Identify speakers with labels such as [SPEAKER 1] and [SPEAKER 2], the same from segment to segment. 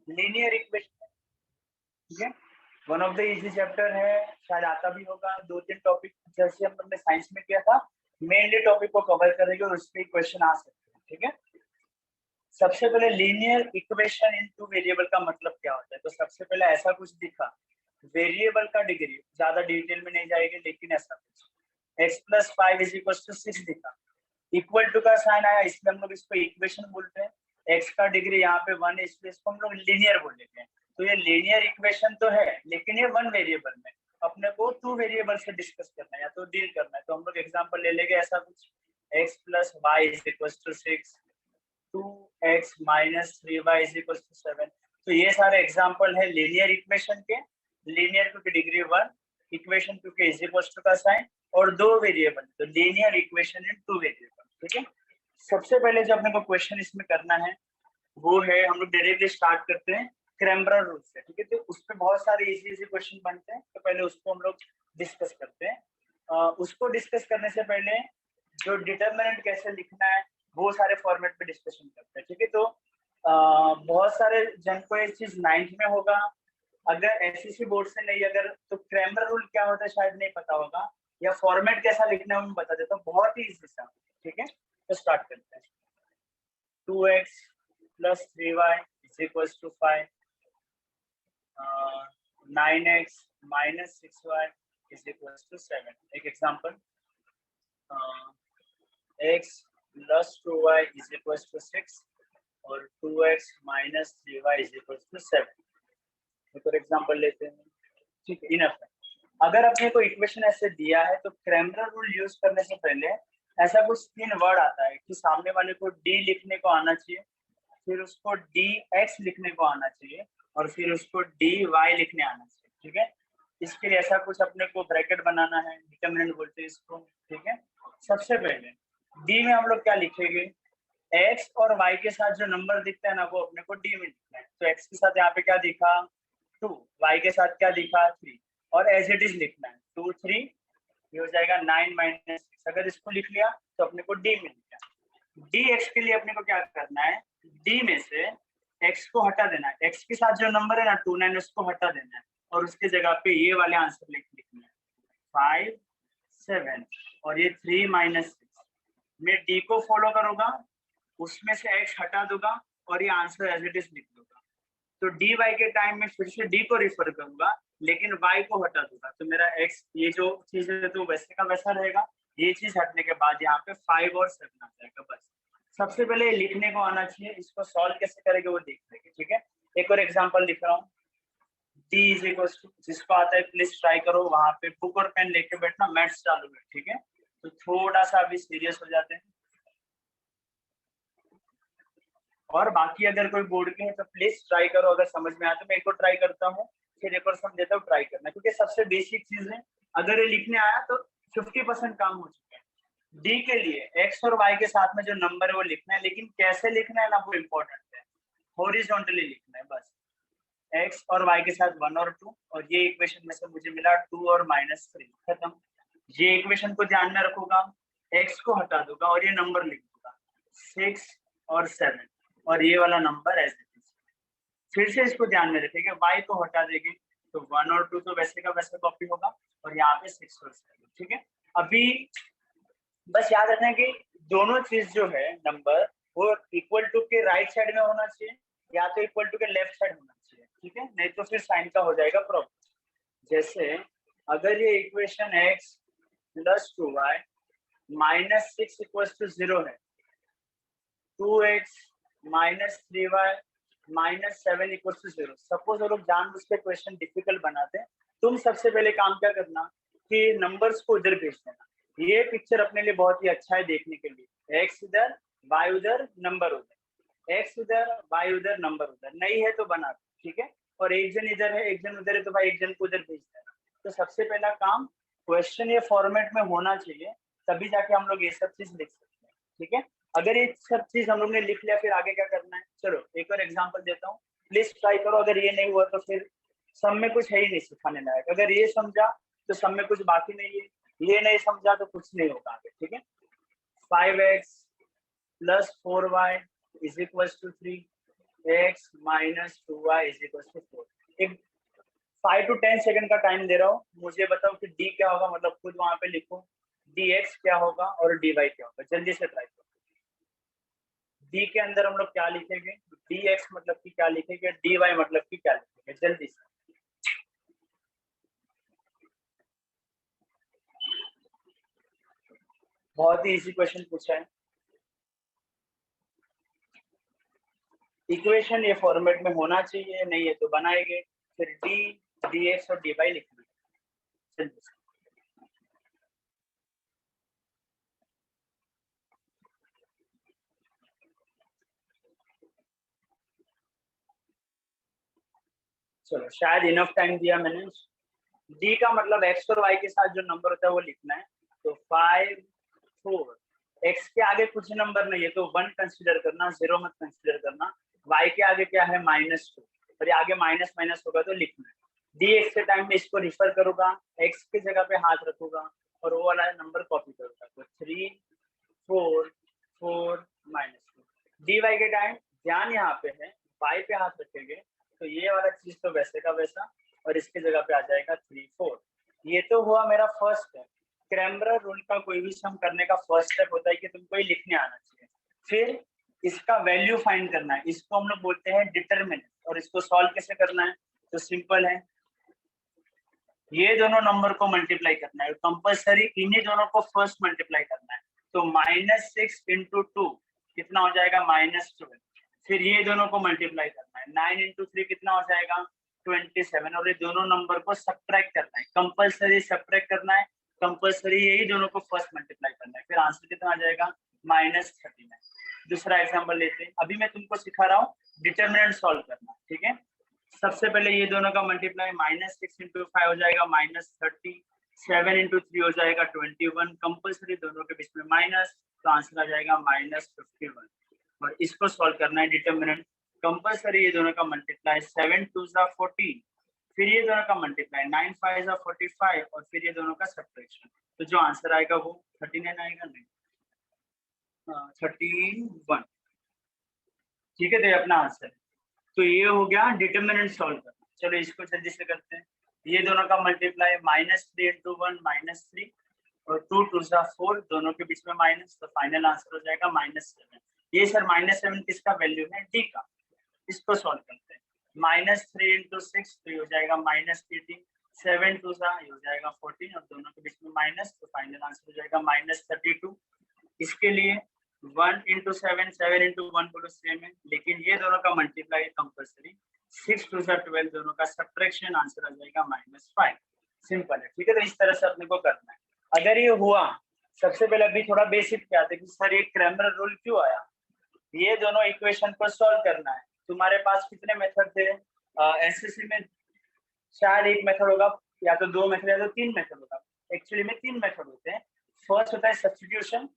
[SPEAKER 1] Linear equation, ठीक है, one of the easy chapter है, शायद आता भी होगा। 2-3 टॉपिक जैसे हम लोग ने साइंस में किया था, मेनली टॉपिक को कवर करेंगे और उस पर क्वेश्चन आ सकते हैं, ठीक है। सबसे पहले linear equation in two variable का मतलब क्या होता है, तो सबसे पहले ऐसा कुछ दिखा, वेरिएबल का डिग्री, ज्यादा डिटेल में नहीं जाएगी लेकिन ऐसा कुछ x + 5 = 6 दिखा, इक्वल टू का साइन आया, इसलिए हम लोग इसको इक्वेशन बोलते हैं। x का डिग्री यहाँ पे 1 है, इसलिए इसको हम लोग लीनियर बोल लेते हैं। तो ये लीनियर इक्वेशन तो है, लेकिन ये 1 वेरिएबल में, अपने को 2 वेरिएबल से डिस्कस करना है या तो डील करना है। तो हम लोग एग्जांपल ले लेंगे ऐसा कुछ, x + y = 6, 2x - 3y = 7। तो ये सारे एग्जांपल है लीनियर इक्वेशन के। लीनियर क्योंकि डिग्री 1, इक्वेशन क्योंकि इज इक्वल टू का साइन, और 2 वेरिएबल, तो लीनियर इक्वेशन इन 2 वेरिएबल, ठीक है। सबसे पहले जो अपने को क्वेश्चन इसमें करना है वो है, हम लोग डायरेक्टली स्टार्ट करते हैं क्रैमर रूल से, ठीक है। तो उस पे बहुत सारे इजी क्वेश्चन बनते हैं, तो पहले उसको हम लोग डिस्कस करते हैं। उसको डिस्कस करने से पहले जो डिटरमिनेंट कैसे लिखना है वो सारे फॉर्मेट पे डिस्कशन करते हैं, ठीक है। तो बहुत सारे जन को ये चीज 9th में होगा, अगर एसएससी बोर्ड से नहीं, अगर तो क्रैमर रूल क्या होता है शायद नहीं पता होगा, या फॉर्मेट कैसा लिखना है मैं बता देता हूँ, बहुत ही इजी सा, ठीक है। तो स्टार्ट करते हैं। 2x + 3y = 5, 9x - 6y = 7। एक एग्जांपल, x + 2y = 6 और 2x - 3y = 7। एक और एग्जांपल लेते हैं, ठीक है, इनफ है। अगर अपने को इक्वेशन ऐसे दिया है तो क्रैमर रूल यूज करने से पहले ऐसा कुछ 3 वर्ड आता है कि सामने वाले को d लिखने को आना चाहिए, फिर उसको dx लिखने को आना चाहिए, और फिर उसको dy लिखने आना चाहिए, ठीक है। इसके लिए ऐसा कुछ अपने को ब्रैकेट बनाना है, डिटरमिनेंट बोलते हैं इसको, ठीक है। सबसे पहले d में हम लोग क्या लिखेंगे, x और y के साथ जो नंबर दिखता है ना वो अपने को d में लिखना है। तो x के साथ यहाँ पे क्या दिखा 2, y के साथ क्या दिखा 3, और एज इट इज लिखना है 2 3, ये हो जाएगा 9 - 6। अगर इसको लिख लिया तो अपने को d मिल गया। dx के लिए अपने को क्या करना है, d में से x को हटा देना है, x के साथ जो नंबर है ना 2 9, उसको हटा देना है, और उसके जगह पे ये वाले आंसर लिखना है 5 7, और ये 3 - 6। मैं d को फॉलो करूंगा, उसमें से x हटा दूंगा और ये आंसर एज इट इज लिख दूंगा। तो dy के टाइम में फिर से d को रिफर करूंगा, लेकिन y को हटा दूंगा, तो मेरा x ये जो चीज है तो वैसे का वैसा रहेगा। ये चीज हटने के बाद यहाँ पे 5 और 7 आ जाएगा, बस। सबसे पहले लिखने को आना चाहिए, इसको सॉल्व कैसे करेंगे वो देख लेंगे, ठीक है। एक और एग्जांपल लिख रहा हूँ, d = जिसको आता है प्लीज ट्राई करो, वहां पे बुक और पेन लेके बैठना, मैथ्स चालू है, ठीक है। तो थोड़ा सा अभी सीरियस हो जाते हैं, और बाकी अगर कोई बोर्ड के है तो प्लीज ट्राई करो, अगर समझ में आया तो मैं एक और ट्राई करता हूँ, फिर एक और समझाता हूँ, ट्राई करना, क्योंकि सबसे बेसिक चीज है। अगर ये लिखने आया तो 50% काम हो चुका है। डी के लिए एक्स और वाई के साथ में जो नंबर है वो लिखना है, लेकिन कैसे लिखना है ना वो इम्पोर्टेंट है। हॉरिजॉन्टली लिखना है बस, एक्स और वाई के साथ 1 और 2, और ये इक्वेशन में से मुझे मिला 2 और -3, खत्म। ये इक्वेशन को ध्यान में रखूंगा, एक्स को हटा दूंगा और ये नंबर लिख दूंगा 6 और 7, और ये वाला नंबर ऐसे फिर से इसको ध्यान में रखेंगे, y को हटा देंगे तो 1 और 2 तो वैसे का वैसे कॉपी होगा, और यहाँ पे 6 और 7, ठीक है। अभी बस याद रखना है कि दोनों चीज जो है नंबर वो इक्वल टू के राइट साइड में होना चाहिए, या तो इक्वल टू के लेफ्ट साइड होना चाहिए, ठीक है, नहीं तो फिर साइन का हो जाएगा प्रॉब्लम। जैसे अगर ये इक्वेशन x + 2y - 6 = 0 है, 2x - 3y -7 = 0। सपोज वो लोग जानबूझ के क्वेश्चन डिफिकल्ट बनाते हैं, तुम सबसे पहले काम क्या करना कि नंबर्स को उधर भेज देना। ये पिक्चर अपने लिए बहुत ही अच्छा है देखने के लिए, एक्स इधर वाई उधर नंबर उधर, एक्स उधर वाई उधर नंबर उधर, नहीं है तो बना दो, ठीक है। और एक जन इधर है एक जन उधर है तो भाई एक जन को उधर भेज देना। तो सबसे पहला काम क्वेश्चन ये फॉर्मेट में होना चाहिए, तभी जाके हम लोग ये सब चीज लिख सकते हैं, ठीक है। अगर ये सब चीज हम लोग ने लिख लिया, फिर आगे क्या करना है, चलो एक और एग्जांपल देता हूँ, प्लीज ट्राई करो। अगर ये नहीं हुआ तो फिर सब में कुछ है ही नहीं सिखाने लायक। अगर ये समझा तो सब में कुछ बाकी नहीं है, ये नहीं समझा तो कुछ नहीं होगा आगे, ठीक है। 5x + 4y = 3, x minus 2y is equal to 4। एक 5 to 10 सेकंड का टाइम दे रहा हूँ, मुझे बताओ कि d क्या होगा, मतलब खुद वहां पे लिखो dx क्या होगा और dy क्या होगा, जल्दी से ट्राई करो। d के अंदर हम लोग क्या लिखेंगे, dx मतलब कि क्या लिखेंगे, dy मतलब कि क्या लिखेंगे, जल्दी से। बहुत ही इजी क्वेश्चन पूछा है। इक्वेशन ये फॉर्मेट में होना चाहिए, नहीं है तो बनाएंगे, फिर d dx और dy लिखना है। जल्दी से। चलो शायद इनफ टाइम दिया मैंने। d का मतलब x और y के साथ जो नंबर होता है वो लिखना है। तो 5 4 x के आगे कुछ नंबर नहीं है तो 1 कंसीडर करना, 0 मत कंसीडर करना। y के आगे क्या है, -2, और ये आगे माइनस माइनस होगा तो लिखना है। dx के टाइम में इसको रिफर करूंगा, x की जगह पे हाथ रखूंगा और वो वाला नंबर कॉपी करूंगा। तो 3 4 4 -2। dy के टाइम ध्यान यहाँ पे है, y पे हाथ रखेंगे तो ये वाला चीज तो वैसे का वैसा, और इसकी जगह पे आ जाएगा 3 4। ये तो हुआ मेरा फर्स्ट स्टेप। क्रैमर रूल का कोई भी सम करने का फर्स्ट स्टेप होता है कि तुमको ये लिखने आना चाहिए। फिर इसका वैल्यू फाइंड करना है, इसको हम लोग बोलते हैं डिटरमिनेंट। और इसको सॉल्व कैसे करना है, तो सिंपल है, ये दोनों नंबर को मल्टीप्लाई करना है, कंपल्सरी इन्हीं दोनों को फर्स्ट मल्टीप्लाई करना है। तो -6 इंटू 2 कितना हो जाएगा, -12। फिर ये दोनों को मल्टीप्लाई करना है, 9 इंटू 3 कितना हो जाएगा, 27। और ये दोनों नंबर को सब्ट्रैक्ट करना है, कंपल्सरी सब्ट्रैक्ट करना है, कंपल्सरी यही दोनों को फर्स्ट मल्टीप्लाई करना है। फिर आंसर कितना आ जाएगा, -39। दूसरा एग्जाम्पल लेते हैं, अभी मैं तुमको सिखा रहा हूँ डिटरमिनेंट सॉल्व करना, ठीक है। सबसे पहले ये दोनों का मल्टीप्लाई, -6 इंटू 5 हो जाएगा -30, 7 इंटू 3 हो जाएगा 21, कंपल्सरी दोनों के बीच में माइनस, तो आंसर आ जाएगा -51। और इसको सॉल्व करना है डिटरमिनेंट, कंपल्सरी ये दोनों का मल्टीप्लाई, 7 2 14, फिर ये दोनों का मल्टीप्लाई, 9 5 45, और फिर ये दोनों का सब्ट्रैक्शन। तो जो आंसर आएगा वो 39 आएगा, नहीं 31। ठीक है, तो ये अपना आंसर है। तो ये हो गया डिटरमिनेंट सॉल्व करना। चलो इसको जल्दी से करते हैं। ये दोनों का मल्टीप्लाई, -3 इंटू 1 -3, और 2 2 4, दोनों के बीच में माइनस, तो फाइनल आंसर हो जाएगा -7। ये सर -7 किसका वैल्यू है, डी का। इसको सॉल्व करते हैं, -3 इंटू 6 तो ये हो जाएगा -18, 7 2 ये हो जाएगा 14, और दोनों के बीच में माइनस, तो फाइनल आंसर हो जाएगा -32। इसके लिए 1 इंटू 7, 7 इंटू 1 बोलो सेम है, लेकिन ये दोनों का मल्टीप्लाई कंपल्सरी, 6 2 12, दोनों का सब्ट्रैक्शन, आंसर आ जाएगा -5। सिंपल है, ठीक है। तो इस तरह से अपने को करना है। अगर ये हुआ, सबसे पहले अभी थोड़ा बेसिक क्या था कि सर ये क्रैमर रूल क्यों आया, ये दोनों इक्वेशन को सॉल्व करना है। तुम्हारे पास कितने मेथड थे एसएससी में, शायद एक मेथड होगा, या तो 2 मेथड, या तो 3 मेथड होगा। एक्चुअली में 3 मेथड होते हैं। फर्स्ट होता है सब्स्टिट्यूशन,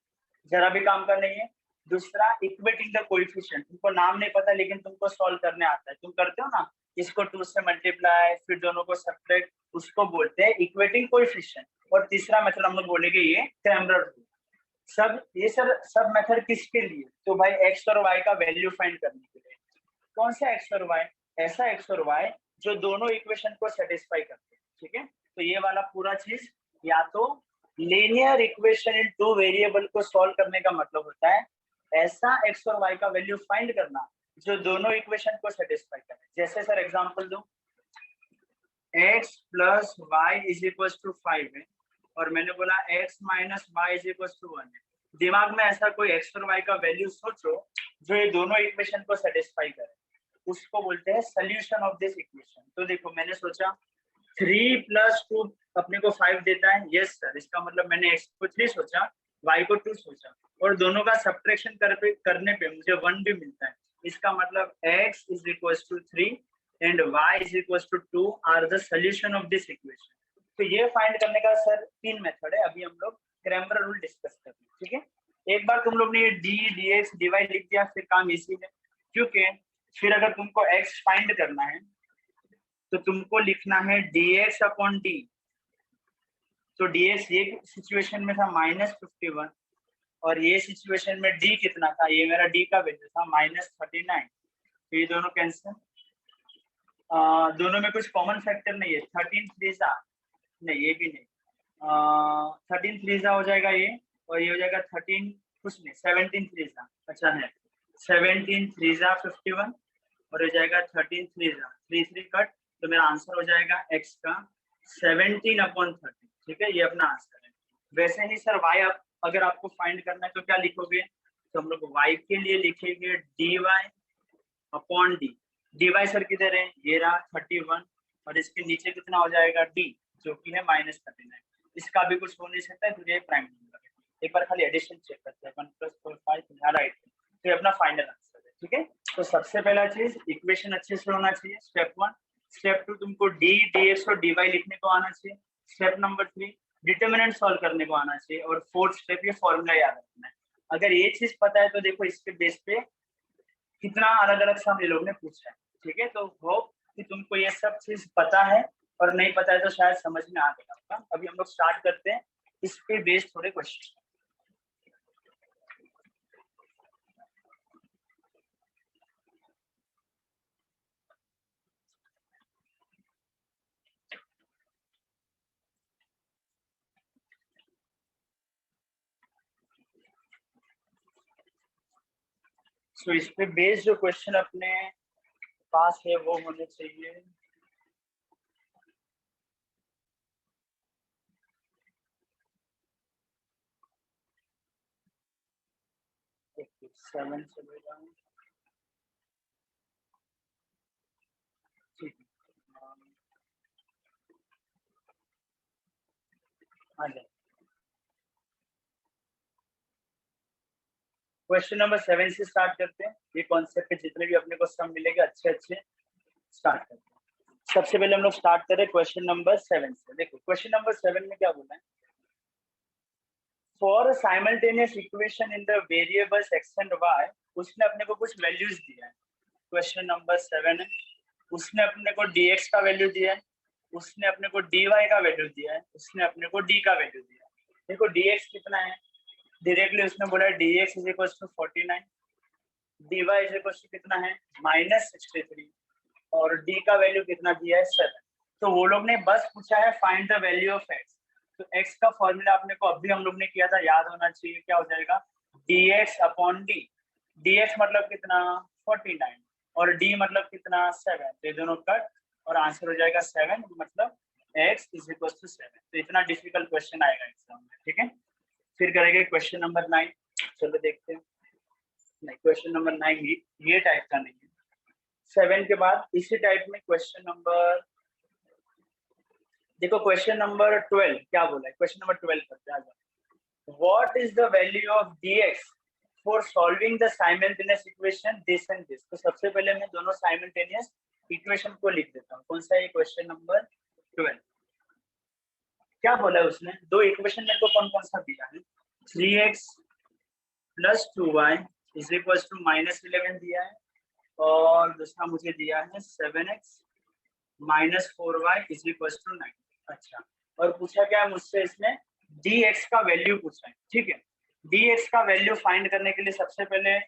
[SPEAKER 1] जरा भी काम का नहीं है। दूसरा इक्वेटिंग द कोएफिशिएंट, तुमको नाम नहीं पता लेकिन तुमको सॉल्व करने आता है, तुम करते हो ना, इसको 2 से मल्टीप्लाई फिर दोनों को सब्ट्रैक्ट, उसको बोलते हैं इक्वेटिंग कोएफिशिएंट। और तीसरा मेथड हम लोग बोलेंगे ये क्रैमर रूल। सब मेथड किसके लिए, तो भाई एक्स और वाई का वैल्यू फाइंड करने के लिए। कौन सा एक्स और वाई, ऐसा एक्स और वाई जो दोनों इक्वेशन को सेटिस्फाई करते हैं, ठीक है। तो ये वाला पूरा चीज, या तो लीनियर इक्वेशन इन 2 वेरिएबल को सॉल्व करने का मतलब होता है ऐसा एक्स और वाई का वैल्यू फाइंड करना जो दोनों इक्वेशन को सेटिस्फाई करे। जैसे सर एग्जांपल दो, x plus y is equal to 5 है, और मैंने बोला x minus y is equal to 1 है। दिमाग में ऐसा कोई x और y का वैल्यू सोचो जो ये दोनों इक्वेशन को सेटिस्फाई करे, उसको बोलते हैं सोल्यूशन ऑफ दिस इक्वेशन। तो देखो मैंने सोचा 3 प्लस 2 अपने को 5 देता है, यस सर, इसका मतलब मैंने x को 3 सोचा, y को 2 सोचा, और दोनों का सब्ट्रैक्शन करने पे मुझे 1 भी मिलता है। इसका मतलब x is equal to 3 and y is equals to 2 are the solution of this equation। तो ये फाइंड करने का सर 3 मेथड है, अभी हम लोग क्रैमर रूल डिस्कस कर रहे हैं, ठीक है। एक बार तुम लोग ने ये d dx dy लिख दिया, फिर काम इजी है, क्योंकि फिर अगर तुमको x फाइंड करना है तो तुमको लिखना है dx अपॉन d। तो dx ये सिचुएशन में था -51, और ये सिचुएशन में d कितना था, ये मेरा d का वैल्यू था -39। तो ये दोनों कैंसिल। दोनों में कुछ कॉमन फैक्टर नहीं है। 13 थ्रीजा, नहीं ये भी नहीं। 13 थ्रीजा हो जाएगा ये, और ये हो जाएगा 13, कुछ नहीं 17 थ्रीजा, अच्छा है 17 थ्रीजा 51, और हो जाएगा 13 थ्रीजा 3 कट, तो मेरा आंसर हो जाएगा x का 17/30। ठीक है, ये अपना आंसर है। वैसे ही सर y अगर आपको फाइंड करना है तो क्या लिखोगे, तो हम लोग y के लिए लिखेंगे dy/d। dy सर किधर है, ये रहा 31, और इसके नीचे कितना हो जाएगा d, जो कि है -39। इसका भी कुछ हो नहीं सकता है, तो ये प्राइम नंबर है। एक बार खाली एडिशन चेक करते हैं, 1 + 4 5, यहाँ राइट। तो ये अपना फाइनल आंसर है। ठीक है, तो सबसे पहला चीज इक्वेशन अच्छे से होना चाहिए, स्टेप 1। स्टेप 2 तुमको d, dx और dy लिखने को आना चाहिए। स्टेप नंबर 3 डिटर्मिनेंट सॉल्व करने को आना चाहिए, और 4th स्टेप ये फॉर्मूला याद रखना है। अगर ये चीज पता है तो देखो इसके बेस पे कितना अलग अलग सा हम ये लोग ने पूछा है। ठीक है, तो होप कि तुमको ये सब चीज पता है, और नहीं पता है तो शायद समझ में आ गया होगा। अभी हम लोग स्टार्ट करते हैं इस पे बेस्ड थोड़े क्वेश्चन। सो इस पे बेस्ड जो क्वेश्चन अपने पास है वो होने चाहिए। ओके, 7 चलेगा, ठीक है। आ जाए क्वेश्चन नंबर 7 से स्टार्ट करते हैं। ये कॉन्सेप्ट पे जितने भी अपने को सम मिलेंगे अच्छे अच्छे स्टार्ट करते हैं। सबसे पहले हम लोग स्टार्ट करें क्वेश्चन नंबर 7 से। देखो क्वेश्चन नंबर 7 में क्या बोला है, for simultaneous equation in the variables x and y, उसने अपने को कुछ वैल्यूज दिया है। क्वेश्चन नंबर 7 है, उसने अपने को dx का वैल्यू दिया है, उसने अपने को dy का वैल्यू दिया है, उसने अपने को d का वैल्यू दिया है। देखो dx कितना है, डायरेक्टली उसने बोला है dx is equal to 49, dy is equal to कितना है -63, और d का वैल्यू कितना दिया है 7। तो वो लोग ने बस पूछा है find the value of x। तो x का फॉर्मूला अपने को अभी हम लोग ने किया था, याद होना चाहिए, क्या हो जाएगा dx/d। dx मतलब कितना 49, और d मतलब कितना 7, तो ये दोनों कट, और आंसर हो जाएगा 7, मतलब x इज इक्वल टू 7। तो इतना डिफिकल्ट क्वेश्चन आएगा एग्जाम में। ठीक है, फिर करेंगे क्वेश्चन नंबर 9। चलो देखते हैं। नहीं, क्वेश्चन नंबर 9 ये टाइप का नहीं है। 7 के बाद इसी टाइप में क्वेश्चन नंबर, देखो क्वेश्चन नंबर 12 क्या बोला है, क्वेश्चन नंबर 12 करते हैं। What is the value of dx for solving the simultaneous equation this and this. तो सबसे पहले मैं दोनों साइमल्टेनियस इक्वेशन को लिख देता हूँ। कौन सा है क्वेश्चन नंबर 12, क्या बोला है उसने, दो इक्वेशन मेरे को कौन कौन सा दिया है, 3x + 2y is equal to -11 दिया है, और दूसरा मुझे दिया है 7x - 4y is equal to 9। अच्छा, और पूछा क्या है मुझसे इसमें, dx का वैल्यू पूछा है। ठीक है, dx का वैल्यू फाइंड करने के लिए सबसे पहले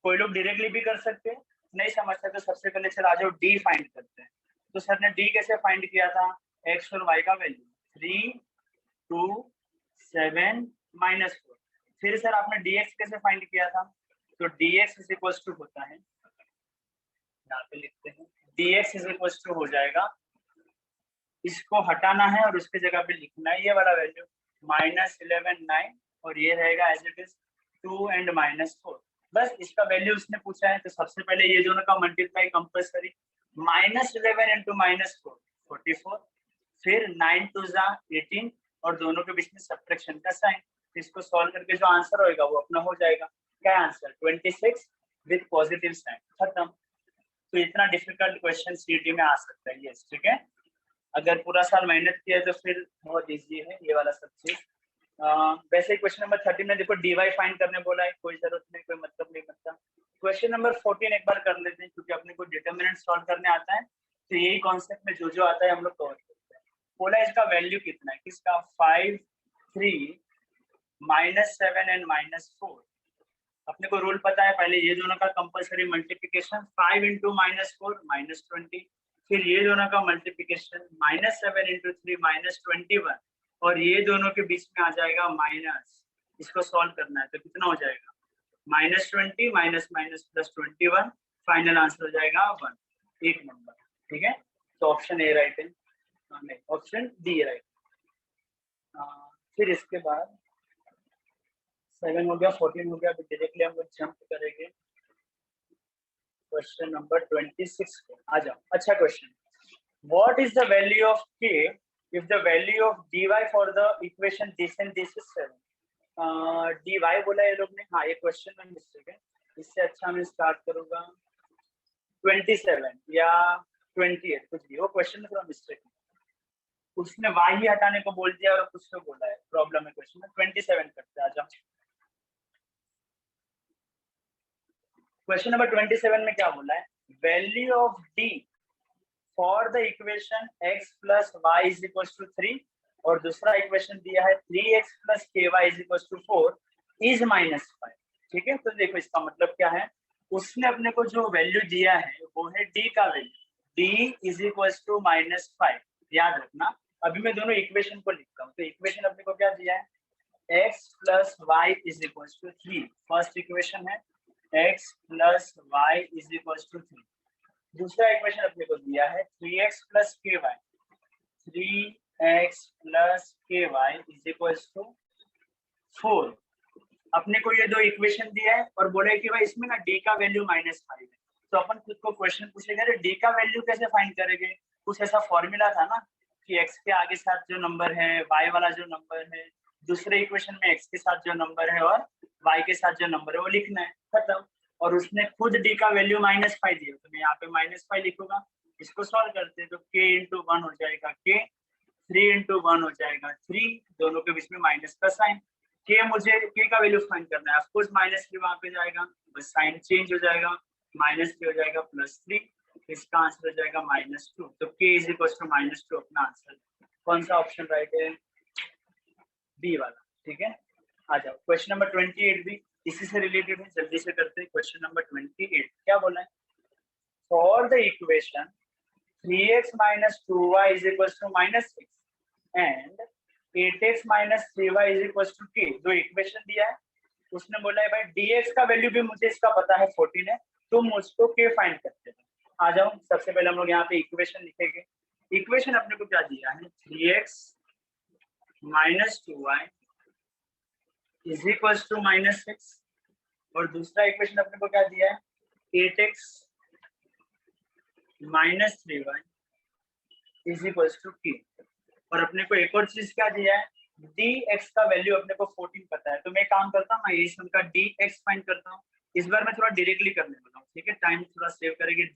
[SPEAKER 1] कोई लोग डायरेक्टली भी कर सकते हैं, नहीं समझते तो सबसे पहले चला जाओ d फाइंड करते हैं। तो सर ने d कैसे फाइंड किया था, x और y का वैल्यू 3 2 7 -4। फिर सर आपने dx कैसे फाइंड किया था, तो dx इज इक्वल टू होता है, यहाँ पे लिखते हैं dx इज इक्वल टू हो जाएगा, इसको हटाना है और उसकी जगह पे लिखना है ये वाला वैल्यू -11 9, और ये रहेगा एज इट इज 2 एंड -4। बस इसका वैल्यू उसने पूछा है, तो सबसे पहले ये दोनों का मल्टीप्लाई कंपल्सरी, -11 इंटू -4 44, फिर 9 2 जा 18, और दोनों के बीच में सब्ट्रैक्शन का साइन। इसको सॉल्व करके जो आंसर होगा वो अपना हो जाएगा। क्या आंसर 26 विद पॉजिटिव साइन, खत्म। तो इतना डिफिकल्ट क्वेश्चन सीटी में आ सकता है ये। ठीक है, अगर पूरा साल मेहनत किया तो फिर बहुत इजी है ये वाला सब चीज। वैसे क्वेश्चन नंबर 13 में देखो dy फाइंड करने बोला है, कोई जरूरत नहीं, कोई मतलब नहीं बनता। क्वेश्चन नंबर 14 एक बार कर लेते हैं, क्योंकि अपने को डिटर्मिनेंट सॉल्व करने आता है, तो यही कॉन्सेप्ट में जो जो आता है हम लोग कवर करते हैं। बोला इसका वैल्यू कितना है, किसका 5 3 -7 एंड -4। अपने को रूल पता है, पहले ये दोनों का कंपलसरी मल्टीप्लिकेशन 5 इंटू -4 -20, फिर ये दोनों का मल्टीप्लिकेशन -7 इंटू 3 -21, और ये दोनों के बीच में आ जाएगा माइनस। इसको सॉल्व करना है तो कितना हो जाएगा, -20 minus minus plus 21, final answer हो जाएगा 1, एक नंबर। ठीक है, तो ऑप्शन ए राइट है, नहीं ऑप्शन डी राइट। फिर इसके बाद 7 हो गया, 14 हो गया, अभी डायरेक्टली हम लोग जंप करेंगे क्वेश्चन नंबर 26 पे। आ जाओ, अच्छा question, what is the value of k if the value of dy for the equation this and this is 7? dy बोला ये लोग ने, हाँ ये क्वेश्चन में मिस्टेक है, इससे अच्छा मैं स्टार्ट करूंगा 27 या 28, कुछ भी, वो क्वेश्चन में थोड़ा मिस्टेक है, उसने y ही हटाने को बोल दिया और कुछ तो बोला है, प्रॉब्लम है क्वेश्चन में। 27 करते हैं, आ जाओ। क्वेश्चन नंबर 27 में क्या बोला है, value of d for the equation x plus y is equal to 3, और दूसरा इक्वेशन दिया है 3x plus ky is equal to 4 is -5। ठीक है, तो देखो इसका मतलब क्या है, उसने अपने को जो वैल्यू दिया है वो है d का value, d is equal to -5। याद रखना, अभी मैं दोनों इक्वेशन को लिखता हूँ, तो इक्वेशन अपने को क्या दिया है, x plus y is equal to 3, first equation है x plus y is equal to 3। दूसरा इक्वेशन अपने को दिया है 3x plus ky, 3x plus ky is equal to 4। अपने को ये दो इक्वेशन दिया है और बोले कि भाई इसमें ना d का वैल्यू -5 है, तो अपन खुद को क्वेश्चन पूछेगा अरे d का वैल्यू कैसे फाइंड करेंगे, कुछ ऐसा फॉर्मूला था ना कि x के आगे साथ जो नंबर है, y वाला जो नंबर है, दूसरे इक्वेशन में x के साथ जो नंबर है और y के साथ जो नंबर है वो लिखना है, खत्म। और उसने खुद d का वैल्यू -5 दिया, तो मैं यहाँ पे -5 लिखूंगा। इसको सॉल्व करते हैं तो k इंटू 1 हो जाएगा k, 3 इंटू 1 हो जाएगा 3, दोनों के बीच में माइनस का साइन, k मुझे k का वैल्यू फाइंड करना है, ऑफ कोर्स -3 वहां पे जाएगा, बस साइन चेंज हो जाएगा, -3 हो जाएगा +3, इसका आंसर हो जाएगा -2, तो k इज इक्वल टू -2 अपना आंसर। कौन सा ऑप्शन राइट है, बी वाला। ठीक है, आ जाओ क्वेश्चन नंबर 28 भी इसी से रिलेटेड है, जल्दी से करते हैं। क्वेश्चन नंबर 28 क्या बोला है, for the equation 3x minus 2y is equals to -6 and 8x minus 3y is equals to k, जो इक्वेशन दिया है उसने बोला है भाई dx का वैल्यू भी मुझे इसका पता है 14 है, तुम मुझको k फाइंड करते हो। आ जाओ, सबसे पहले हम लोग यहाँ पे इक्वेशन लिखेंगे। इक्वेशन अपने को क्या दिया है, 3x minus 2y is equals to -6, और दूसरा इक्वेशन अपने को क्या दिया है, 8x minus 3y is equal to k, और अपने को एक और चीज क्या दिया है, dx का वैल्यू अपने को 14 पता है, तो मैं काम करता हूँ, मैं इस का dx फाइंड करता हूँ। इस बार मैं थोड़ा डायरेक्टली करने वाला हूँ, ठीक है, टाइम थोड़ा सेव करेंगे।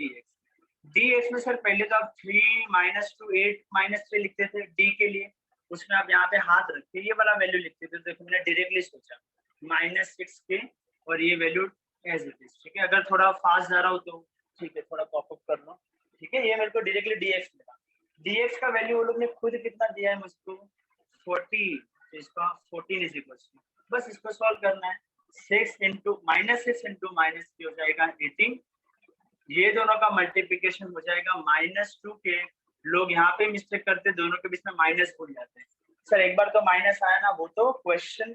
[SPEAKER 1] dx में सर पहले तो आप 3 -2 8 -3 लिखते थे d के लिए, उसमें आप यहाँ पे हाथ रख के ये वाला वैल्यू लिखते थे, देखो मैंने डायरेक्टली सोचा -6k और ये वैल्यू एज इट इज। ठीक है, अगर थोड़ा फास्ट जा रहा हो तो ठीक है, थोड़ा पॉपअप कर लो। ठीक है, ये मेरे को डायरेक्टली dx मिला, dx का वैल्यू वो लोग ने खुद कितना दिया है मुझको, 40, तो इसका 14 इज इक्वल टू, बस इसको सॉल्व करना है, 6 इंटू -3 हो जाएगा 18, ये दोनों का मल्टीप्लिकेशन हो जाएगा -2 के। लोग यहाँ पे मिस्टेक करते, दोनों के बीच में माइनस भूल जाते हैं। सर एक बार तो माइनस आया ना, वो तो क्वेश्चन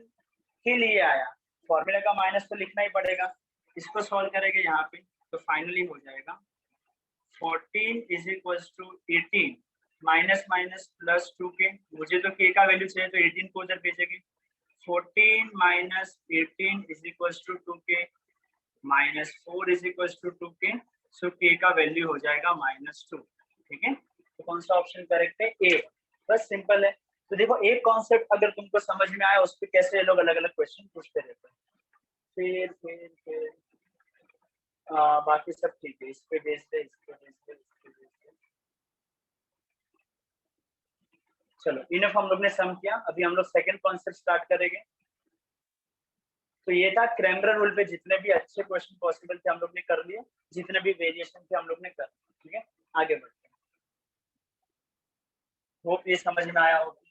[SPEAKER 1] के लिए आया, फॉर्मूला का माइनस तो लिखना ही पड़ेगा। इसको सॉल्व करेंगे यहाँ पे तो फाइनली हो जाएगा 14 is equal to 18 minus minus plus 2k, मुझे तो k का वैल्यू चाहिए तो 18 को उधर भेजेंगे, 14 minus 18 is equal to 2k minus 4 is equal to 2k, so k का वैल्यू हो जाएगा -2। ठीक है, तो कौन सा ऑप्शन करेक्ट है, ए, बस सिंपल है। तो देखो एक कॉन्सेप्ट अगर तुमको समझ में आया उस पर कैसे लोग अलग अलग क्वेश्चन पूछते रहते हैं। फिर बाकी सब ठीक है, इस पे भेजते, इस पे भेजते, इस पे भेजते। चलो इनफ हम लोग ने सम किया, अभी हम लोग सेकंड कॉन्सेप्ट स्टार्ट करेंगे। तो ये था क्रैमर रूल पे जितने भी अच्छे क्वेश्चन पॉसिबल थे हम लोग ने कर लिए, जितने भी वेरिएशन थे हम लोग ने कर, ठीक है, आगे बढ़ते हैं। होप ये समझ में आया होगा।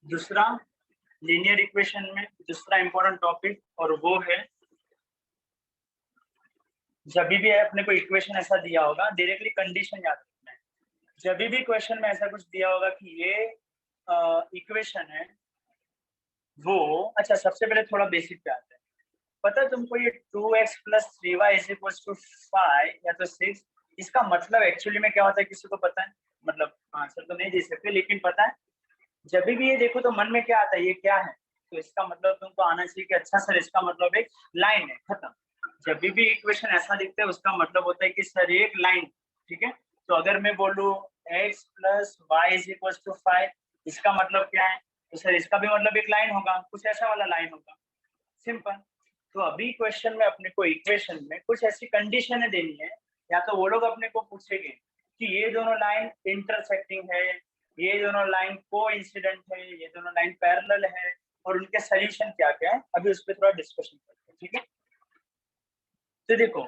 [SPEAKER 1] दूसरा लीनियर इक्वेशन में दूसरा इंपॉर्टेंट टॉपिक, और वो है जब भी अपने को इक्वेशन ऐसा दिया होगा डायरेक्टली कंडीशन याद रखना है। जब भी क्वेश्चन में ऐसा कुछ दिया होगा कि ये इक्वेशन है वो, अच्छा सबसे पहले थोड़ा बेसिक पे आते हैं। पता है तुमको ये 2x + 3y = 5 या तो 6, इसका मतलब एक्चुअली में क्या होता है किसी को पता है? मतलब आंसर तो नहीं दे सकते लेकिन पता है, जब भी ये देखो तो मन में क्या आता है, ये क्या है? तो इसका मतलब तुमको आना चाहिए कि अच्छा सर इसका मतलब एक लाइन है, खत्म। जब भी इक्वेशन ऐसा दिखता है उसका मतलब होता है कि सर एक लाइन, ठीक है। तो अगर मैं बोलूं x + y = 5, इसका मतलब क्या है? तो सर इसका भी मतलब एक लाइन होगा, कुछ ऐसा वाला लाइन होगा, सिंपल। तो अभी क्वेश्चन में अपने को इक्वेशन में कुछ ऐसी कंडीशनें देनी है, या तो वो लोग अपने को पूछेंगे कि ये दोनों लाइन इंटरसेक्टिंग है, ये दोनों लाइन कोइंसिडेंट है, ये दोनों लाइन पैरेलल है, और उनके सॉल्यूशन क्या क्या है, अभी उस पर थोड़ा डिस्कशन करते हैं, ठीक है। तो देखो,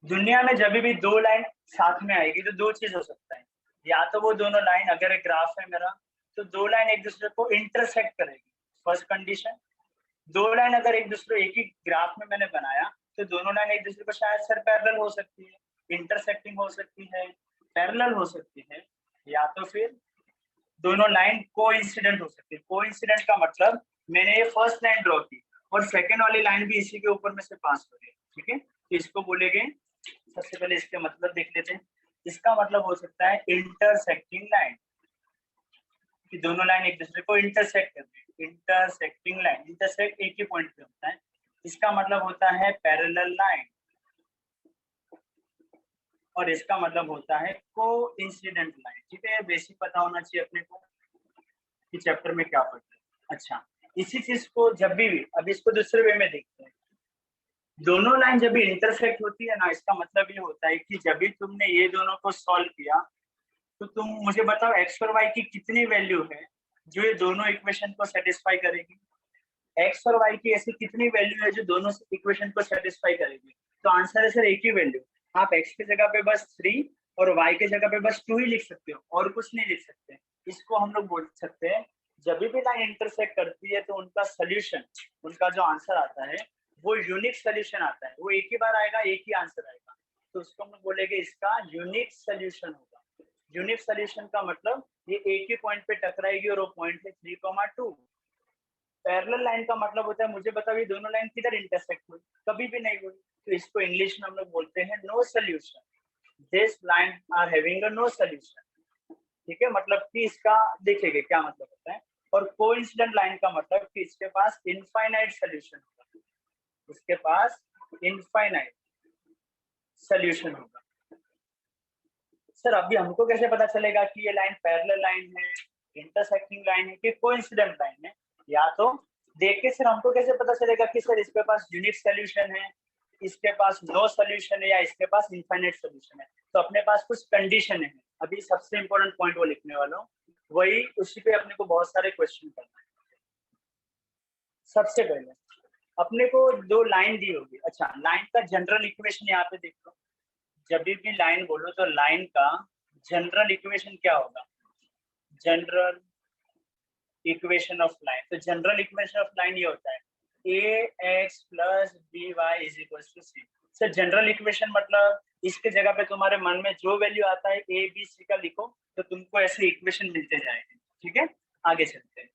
[SPEAKER 1] दुनिया में जब भी दो लाइन साथ में आएगी तो दो चीज हो सकता है, या तो वो दोनों लाइन, अगर एक ग्राफ है मेरा तो दो लाइन एक दूसरे को इंटरसेक्ट करेगी, फर्स्ट कंडीशन। दो लाइन अगर एक दूसरे एक ही ग्राफ में मैंने बनाया तो दोनों लाइन एक दूसरे को शायद सर पैरेलल हो सकती है, इंटरसेक्टिंग हो सकती है, पैरेलल हो सकती है, या तो फिर दोनों लाइन कोइंसिडेंट हो सकती है। कोइंसिडेंट का मतलब मैंने ये फर्स्ट लाइन ड्रॉ की और सेकंड वाली लाइन भी इसी के ऊपर में से पास हो रही है, ठीक है। तो इसको बोलेंगे, सबसे पहले इसके मतलब देख लेते हैं। इसका मतलब हो सकता है इंटरसेक्टिंग लाइन, कि दोनों लाइन एक दूसरे को इंटरसेक्ट कर रही है, इंटरसेक्टिंग लाइन। इंटरसेक्ट एक ही पॉइंट पे होता है, इसका मतलब होता है पैरेलल लाइन, और इसका मतलब होता है कोइंसिडेंट लाइन, ठीक है। बेसिक पता होना चाहिए अपने को कि चैप्टर में क्या पढ़ते हैं। अच्छा, इसी चीज को जब भी अब इसको दूसरे वे में देखते हैं, दोनों लाइन जब भी इंटरसेक्ट होती है ना, इसका मतलब ये होता है कि जब भी तुमने ये दोनों को सॉल्व किया तो तुम मुझे बताओ x और y की कितनी वैल्यू है जो ये दोनों इक्वेशन को सेटिस्फाई करेगी। x और y की ऐसी कितनी वैल्यू है जो दोनों इक्वेशन को सेटिस्फाई करेगी? तो आंसर है सर एक ही वैल्यू। आप x की जगह पे बस 3 और y की जगह पे बस 2 ही लिख सकते हो और कुछ नहीं लिख सकते। इसको हम लोग बोल सकते हैं जब भी लाइन इंटरसेक्ट करती है तो उनका सोल्यूशन, उनका जो आंसर आता है वो यूनिक सोल्यूशन आता है, वो एक ही बार आएगा, एक ही आंसर आएगा। तो उसको हम लोग बोलेंगे इसका यूनिक सोल्यूशन होगा। यूनिक सोल्यूशन का मतलब ये एक ही पॉइंट पे टकराएगी और वो पॉइंट है 3,2। पैरेलल लाइन का मतलब होता है मुझे बताओ ये दोनों लाइन किधर इंटरसेक्ट हुई? कभी भी नहीं हुई। तो इसको इंग्लिश में हम लोग बोलते हैं no solution, this line are having a no solution, ठीक है। मतलब कि इसका देखेंगे क्या मतलब होता है। और कोइंसिडेंट लाइन का मतलब कि इसके पास इनफाइनाइट सोल्यूशन होगा, इसके पास इनफाइनाइट सोल्यूशन होगा। सर अभी हमको कैसे पता चलेगा कि ये लाइन पैरेलल लाइन है, इंटरसेक्टिंग लाइन है कि कोइंसिडेंट लाइन है? या तो देख के सर हमको कैसे पता चलेगा कि सर इसके पास यूनिक सोल्यूशन है, इसके पास नो सोल्यूशन है, या इसके पास इनफाइनाइट सोल्यूशन है? तो अपने पास कुछ कंडीशन है। अभी सबसे इंपॉर्टेंट पॉइंट वो लिखने वाला हूँ, वही उसी पे अपने को बहुत सारे क्वेश्चन करना है। सबसे पहले अपने को दो लाइन दी होगी। अच्छा, लाइन का जनरल इक्वेशन यहाँ पे देखो। जब भी लाइन बोलो तो लाइन का जनरल इक्वेशन क्या होगा? General equation of line. तो जनरल इक्वेशन ऑफ लाइन ये होता है ax + by = c। Sir general equation मतलब इसके जगह पे तुम्हारे मन में जो वैल्यू आता है a b c का लिखो तो तुमको ऐसे इक्वेशन मिलते जाएंगे, ठीक है। आगे चलते हैं।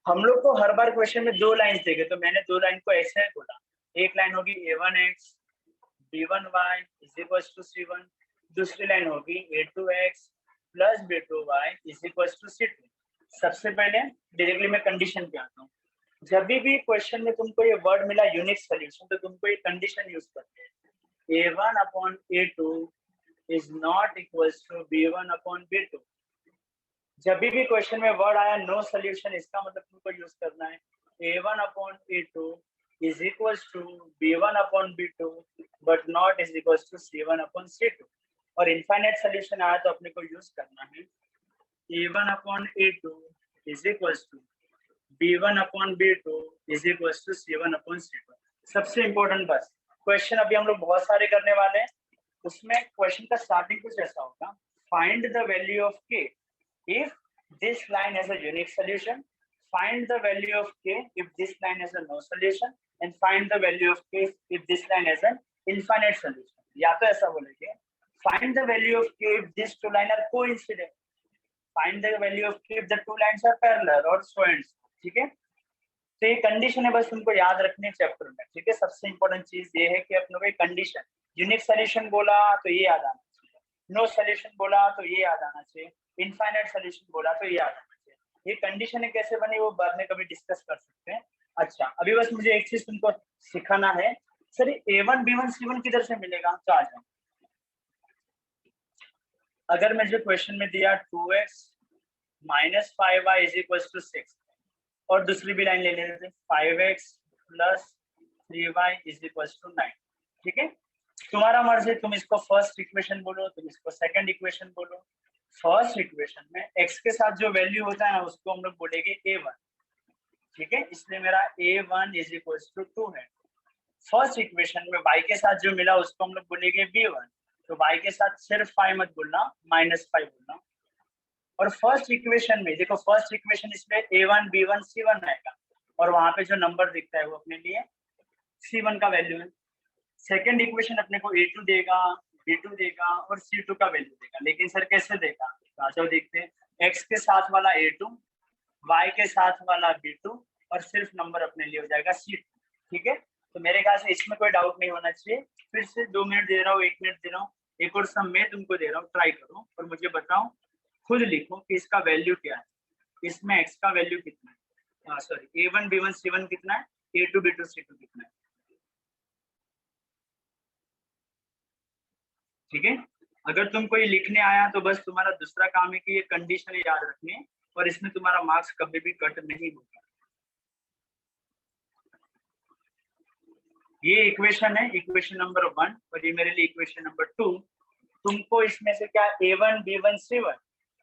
[SPEAKER 1] हम लोग को हर बार क्वेश्चन में दो लाइन देंगे तो मैंने दो लाइन को ऐसे बोला, एक लाइन होगी a1x b1y = c1, दूसरी लाइन होगी a2x + b2y = c2। सबसे पहले डायरेक्टली मैं कंडीशन पे आता हूँ। जब भी क्वेश्चन में तुमको ये वर्ड मिला यूनिक सोल्यूशन तो तुमको ये कंडीशन यूज करते हैं, a1/a2 is not equals to b1/b2। जब भी क्वेश्चन में वर्ड आया नो सोल्यूशन, इसका मतलब तुमको यूज करना है a1/a2 is equals to b1/b2 but not is equals to c1/c2। और इनफाइनाइट सोल्यूशन आया तो अपने को यूज करना है a1/a2 is equals to b1/b2 is equals to c1/c2। सबसे इंपॉर्टेंट बस क्वेश्चन अभी हम लोग बहुत सारे करने वाले हैं, उसमें क्वेश्चन का स्टार्टिंग कुछ ऐसा होगा, find the value of k if this line has a unique solution, find the value of k if this line has a no solution and find the value of k if this line has an infinite solution. या तो ऐसा बोलेंगे find the value of k if these two lines are coincident, find the value of k if the two lines are parallel और so and so. ठीक है, तो ये condition है, बस तुमको याद रखने चैप्टर में. ठीक है, सबसे इंपॉर्टेंट चीज ये है कि अपने को कंडीशन, यूनिक सॉल्यूशन बोला तो ये याद आना चाहिए, नो सॉल्यूशन बोला तो ये याद आना चाहिए, इनफाइनाइट सॉल्यूशन बोला तो ये याद आना चाहिए. ये कंडीशन है कैसे बनी वो बाद में कभी डिस्कस कर सकते हैं. अच्छा, अभी बस मुझे एक चीज तुमको सिखाना है. सर a1 b1 c1 किधर से मिलेगा? तो आ जाओ. अगर मुझे क्वेश्चन में दिया 2x minus 5y is equals to 6 और दूसरी भी लाइन ले लेते हैं 5x plus 3y is equals to 9. ठीक है, तुम्हारा मर्जी, तुम इसको फर्स्ट इक्वेशन बोलो, तुम इसको सेकंड इक्वेशन बोलो. फर्स्ट इक्वेशन में x के साथ जो वैल्यू होता है ना उसको हम लोग बोलेंगे a1. ठीक है, इसलिए मेरा a1 is equals to 2 है. फर्स्ट इक्वेशन में y के साथ जो मिला उसको हम लोग बोलेंगे b1. तो y के साथ सिर्फ 5 मत बोलना, -5 बोलना. और फर्स्ट इक्वेशन में देखो, फर्स्ट इक्वेशन इसमें a1 b1 c1 आएगा और वहां पे जो नंबर दिखता है वो अपने लिए c1 का वैल्यू है. सेकंड इक्वेशन अपने को a2 देगा, b2 देगा और c2 का वैल्यू देगा. लेकिन सर कैसे देगा? तो देखते हैं. x के साथ वाला a2, y के साथ वाला b2 और सिर्फ नंबर अपने लिए हो जाएगा c2. ठीक है, तो मेरे ख्याल से इसमें कोई डाउट नहीं होना चाहिए. फिर से 2 मिनट दे रहा हूँ, 1 मिनट दे रहा हूँ, एक और सम मैं तुमको दे रहा हूँ, ट्राई करो और मुझे बताओ, खुद लिखो कि इसका वैल्यू क्या है. इसमें x का वैल्यू कितना है? सॉरी, a1 b1 c1 कितना है, a2 b2 c2 कितना है. ठीक है, अगर तुमको ये लिखने आया तो बस तुम्हारा दूसरा काम है कि ये कंडीशन याद रखनी है और इसमें तुम्हारा मार्क्स कभी भी कट नहीं होगा. ये इक्वेशन है, इक्वेशन नंबर 1 और ये मेरे लिए इक्वेशन नंबर 2. तुमको इसमें से क्या a1 b1 c1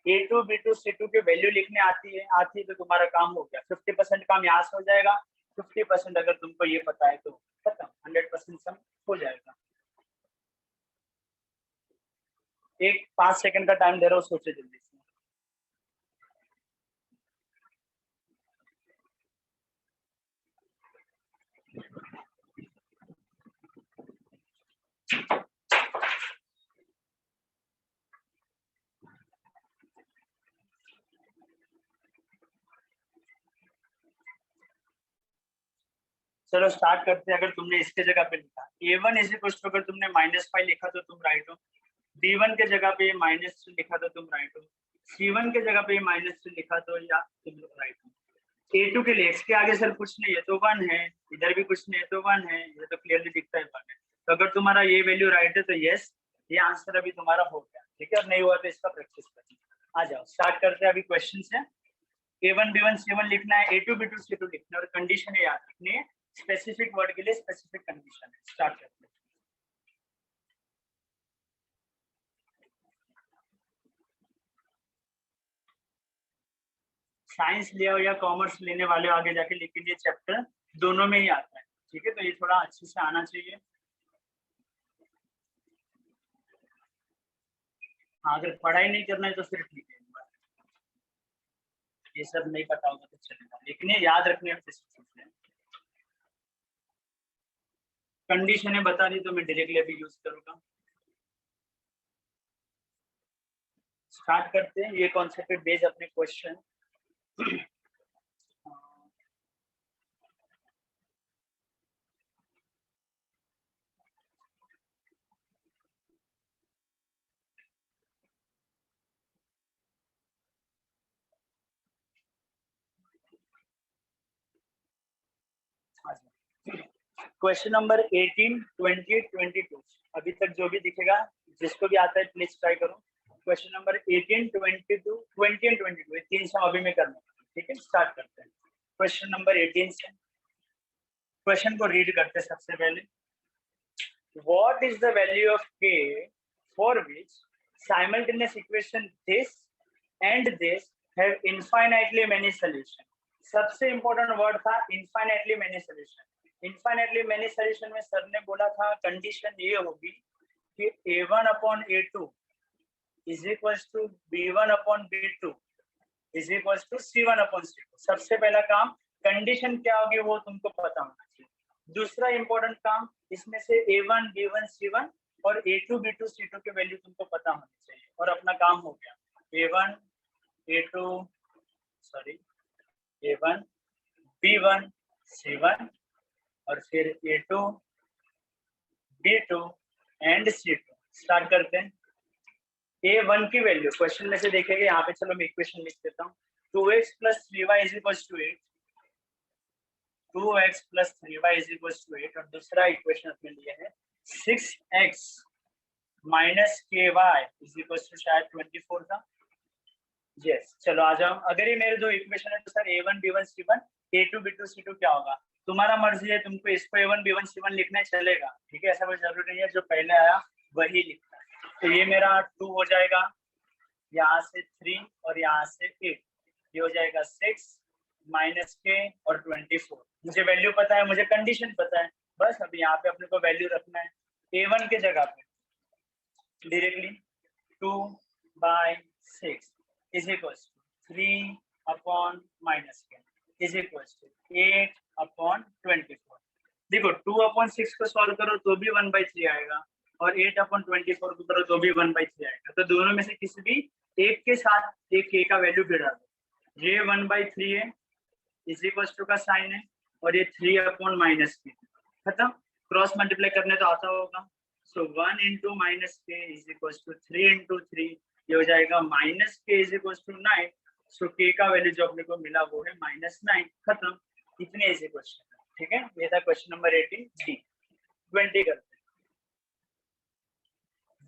[SPEAKER 1] a2 b2 c2 के वैल्यू लिखने आती है तो तुम्हारा काम हो गया. 50% काम यहाँ से हो जाएगा, 50% अगर तुमको ये पता है तो खत्म, 100% सम हो जाएगा. एक 5 सेकंड का टाइम दे रहा हूँ, सोचे जल्दी से. चलो स्टार्ट करते हैं. अगर तुमने इसके जगह पे लिखा a1 इज इक्वल टू, अगर तुमने -5 लिखा तो तुम राइट हो, b1 के जगह पे -2 लिखा तो तुम राइट हो, c1 के जगह पे -2 लिखा तो या तुम राइट हो. a2 के लिए x के आगे सर कुछ नहीं है तो 1 है, इधर भी कुछ नहीं है तो 1 है, ये तो क्लियरली दिखता है 1 है. तो अगर तुम्हारा ये वैल्यू राइट है तो यस, ये आंसर अभी तुम्हारा हो गया. ठीक है, और नहीं हुआ तो इसका प्रैक्टिस करना. आ जाओ स्टार्ट करते हैं अभी क्वेश्चन से. a1 b1 c1 लिखना है, a2 b2 c2 लिखना है और कंडीशन याद रखनी है. स्पेसिफिक वर्ड के लिए स्पेसिफिक कंडीशन है. स्टार्ट करते हैं. साइंस लिया हो या कॉमर्स लेने वाले आगे जाके, लेकिन ये चैप्टर दोनों में ही आता है. ठीक है, तो ये थोड़ा अच्छे से आना चाहिए. अगर पढ़ाई नहीं करना है तो फिर ठीक है, ये सब नहीं पता होगा तो चलेगा, लेकिन ये याद रखने में कंडीशन है बता दी तो मैं डायरेक्टली अभी यूज करूंगा. स्टार्ट करते हैं. ये कॉन्सेप्ट पे बेस अपने क्वेश्चन. क्वेश्चन नंबर 18, 20, 22 अभी तक जो भी दिखेगा, जिसको भी आता है प्लीज ट्राई करो. क्वेश्चन नंबर 18, 22, 20 एंड 22 तीन सम अभी में करना. ठीक है, स्टार्ट करते हैं क्वेश्चन नंबर 18 से. क्वेश्चन को रीड करते हैं सबसे पहले. What is the value of k for which simultaneous equation this and this have infinitely many solution. सबसे इंपॉर्टेंट वर्ड था infinitely many solution. Infinitely many solution में सर ने बोला था कंडीशन ये होगी कि a1 upon a2 is equal to b1 upon b2 is equal to C1 upon C2। सबसे पहला काम, कंडीशन क्या होगी वो तुमको पता होना चाहिए। दूसरा इंपॉर्टेंट काम, इसमें से A1 B1 C1 और A2 B2 C2 के वैल्यू तुमको पता होनी चाहिए और अपना काम हो गया। A1 B1 C1 और फिर A2 B2 and C2। Start करते हैं। A1 की वैल्यू क्वेश्चन में से देखेंगे, यहाँ पे चलो मैं इक्वेशन लिख देता हूँ। 2x plus 3y is equals to 8। 2x plus 3y is equals to 8। और दूसरा इक्वेशन अपने लिए है 6x minus ky is equals to शायद 24 था। यस, चलो आ जाओ। अगर ये मेरे दो इक्वेशन है तो sir A1 B1 C1 A2 B2 C2 क्या होगा? तुम्हारा मर्जी है, तुमको इसको A1 B1 C1 लिखना चलेगा, ठीक है, ऐसा कोई जरूरी नहीं है, जो पहले आया वही लिखना है। तो ये मेरा 2 हो जाएगा, यहाँ से 3 और यहाँ से 8, ये हो जाएगा 6 माइनस के और 24। मुझे वैल्यू पता है, मुझे कंडीशन पता है, बस अभी यहाँ पे अपने को वैल्यू रखना है। A1 के जगह पे directly 2/6 is equals to 3 upon minus k is equals to 8 upon 24। देखो 2 upon 6 को सॉल्व करो तो भी 1/3 आएगा और 8 upon 24 को करो तो भी 1/3 आएगा। तो दोनों में से किसी भी एक के साथ एक k का वैल्यू भिड़ा दो। ये 1/3 है, इज इक्वल टू का साइन है, और ये 3 upon minus k, खत्म। क्रॉस मल्टीप्लाई करने तो आता होगा। सो 1 into minus k is equals to 3 into 3, ये हो जाएगा माइनस के इज इक्वल टू 9। सो के का वैल्यू जो अपने को मिला वो है -9, खत्म। इतने इजी क्वेश्चन है, ठीक है। ये था क्वेश्चन नंबर 18 डी। 20 करते हैं।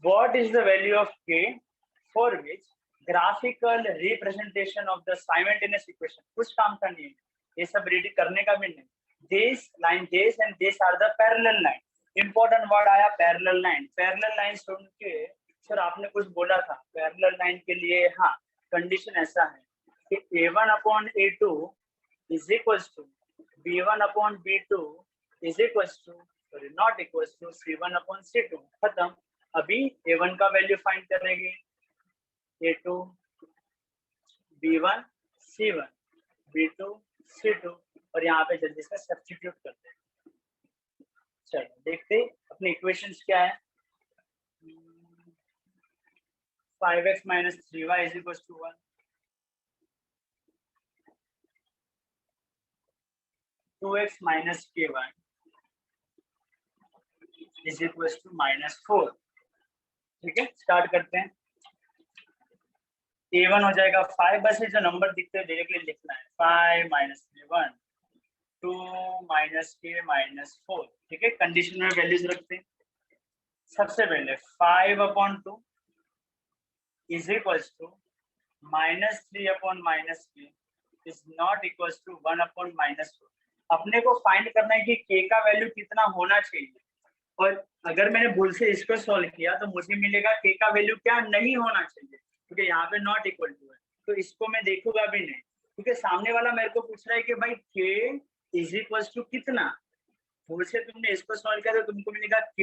[SPEAKER 1] What is the value of k for which graphical representation of the simultaneous equation. कुछ काम का नहीं है, ये सब रेडी करने का भी नहीं। This line, this and this are the parallel line. Important word आया पैरेलल लाइन। पैरेलल लाइन सुन के सर आपने कुछ बोला था पैरेलल लाइन के लिए। हाँ, कंडीशन ऐसा है कि A1 upon A2 is equal to B1 upon B2 is equal to sorry not equal to C1 upon C2, खत्म। अभी A1 का वैल्यू फाइंड करेंगे, A2 B1 C1 B2 C2, और यहाँ पे जल्दी से सब्स्टिट्यूट करते हैं। चलो देखते अपने इक्वेशंस क्या है। 5x minus 3y is equals to 1. 2x minus ky is equals to -4। ठीक है, स्टार्ट करते हैं। A1 हो जाएगा 5, बस ये जो नंबर दिखते हैं डायरेक्टली लिखना है। 5 minus 1 2 minus k minus 4, ठीक है। कंडीशन में वैल्यूज रखते हैं। सबसे पहले 5 upon 2 is equals to -3 upon -k is not equals to 1 upon -4। अपने को फाइंड करना है कि k का वैल्यू कितना होना चाहिए, और अगर मैंने भूल से इसको सॉल्व किया तो मुझे मिलेगा k का वैल्यू क्या नहीं होना चाहिए, क्योंकि यहाँ पे नॉट इक्वल टू है, तो इसको मैं देखूंगा भी नहीं, क्योंकि सामने वाला मेरे को पूछ रहा है कि भाई k इज इक्वल टू कितना। भूल से तुमने इसको सॉल्व किया तो तुमको मिलेगा k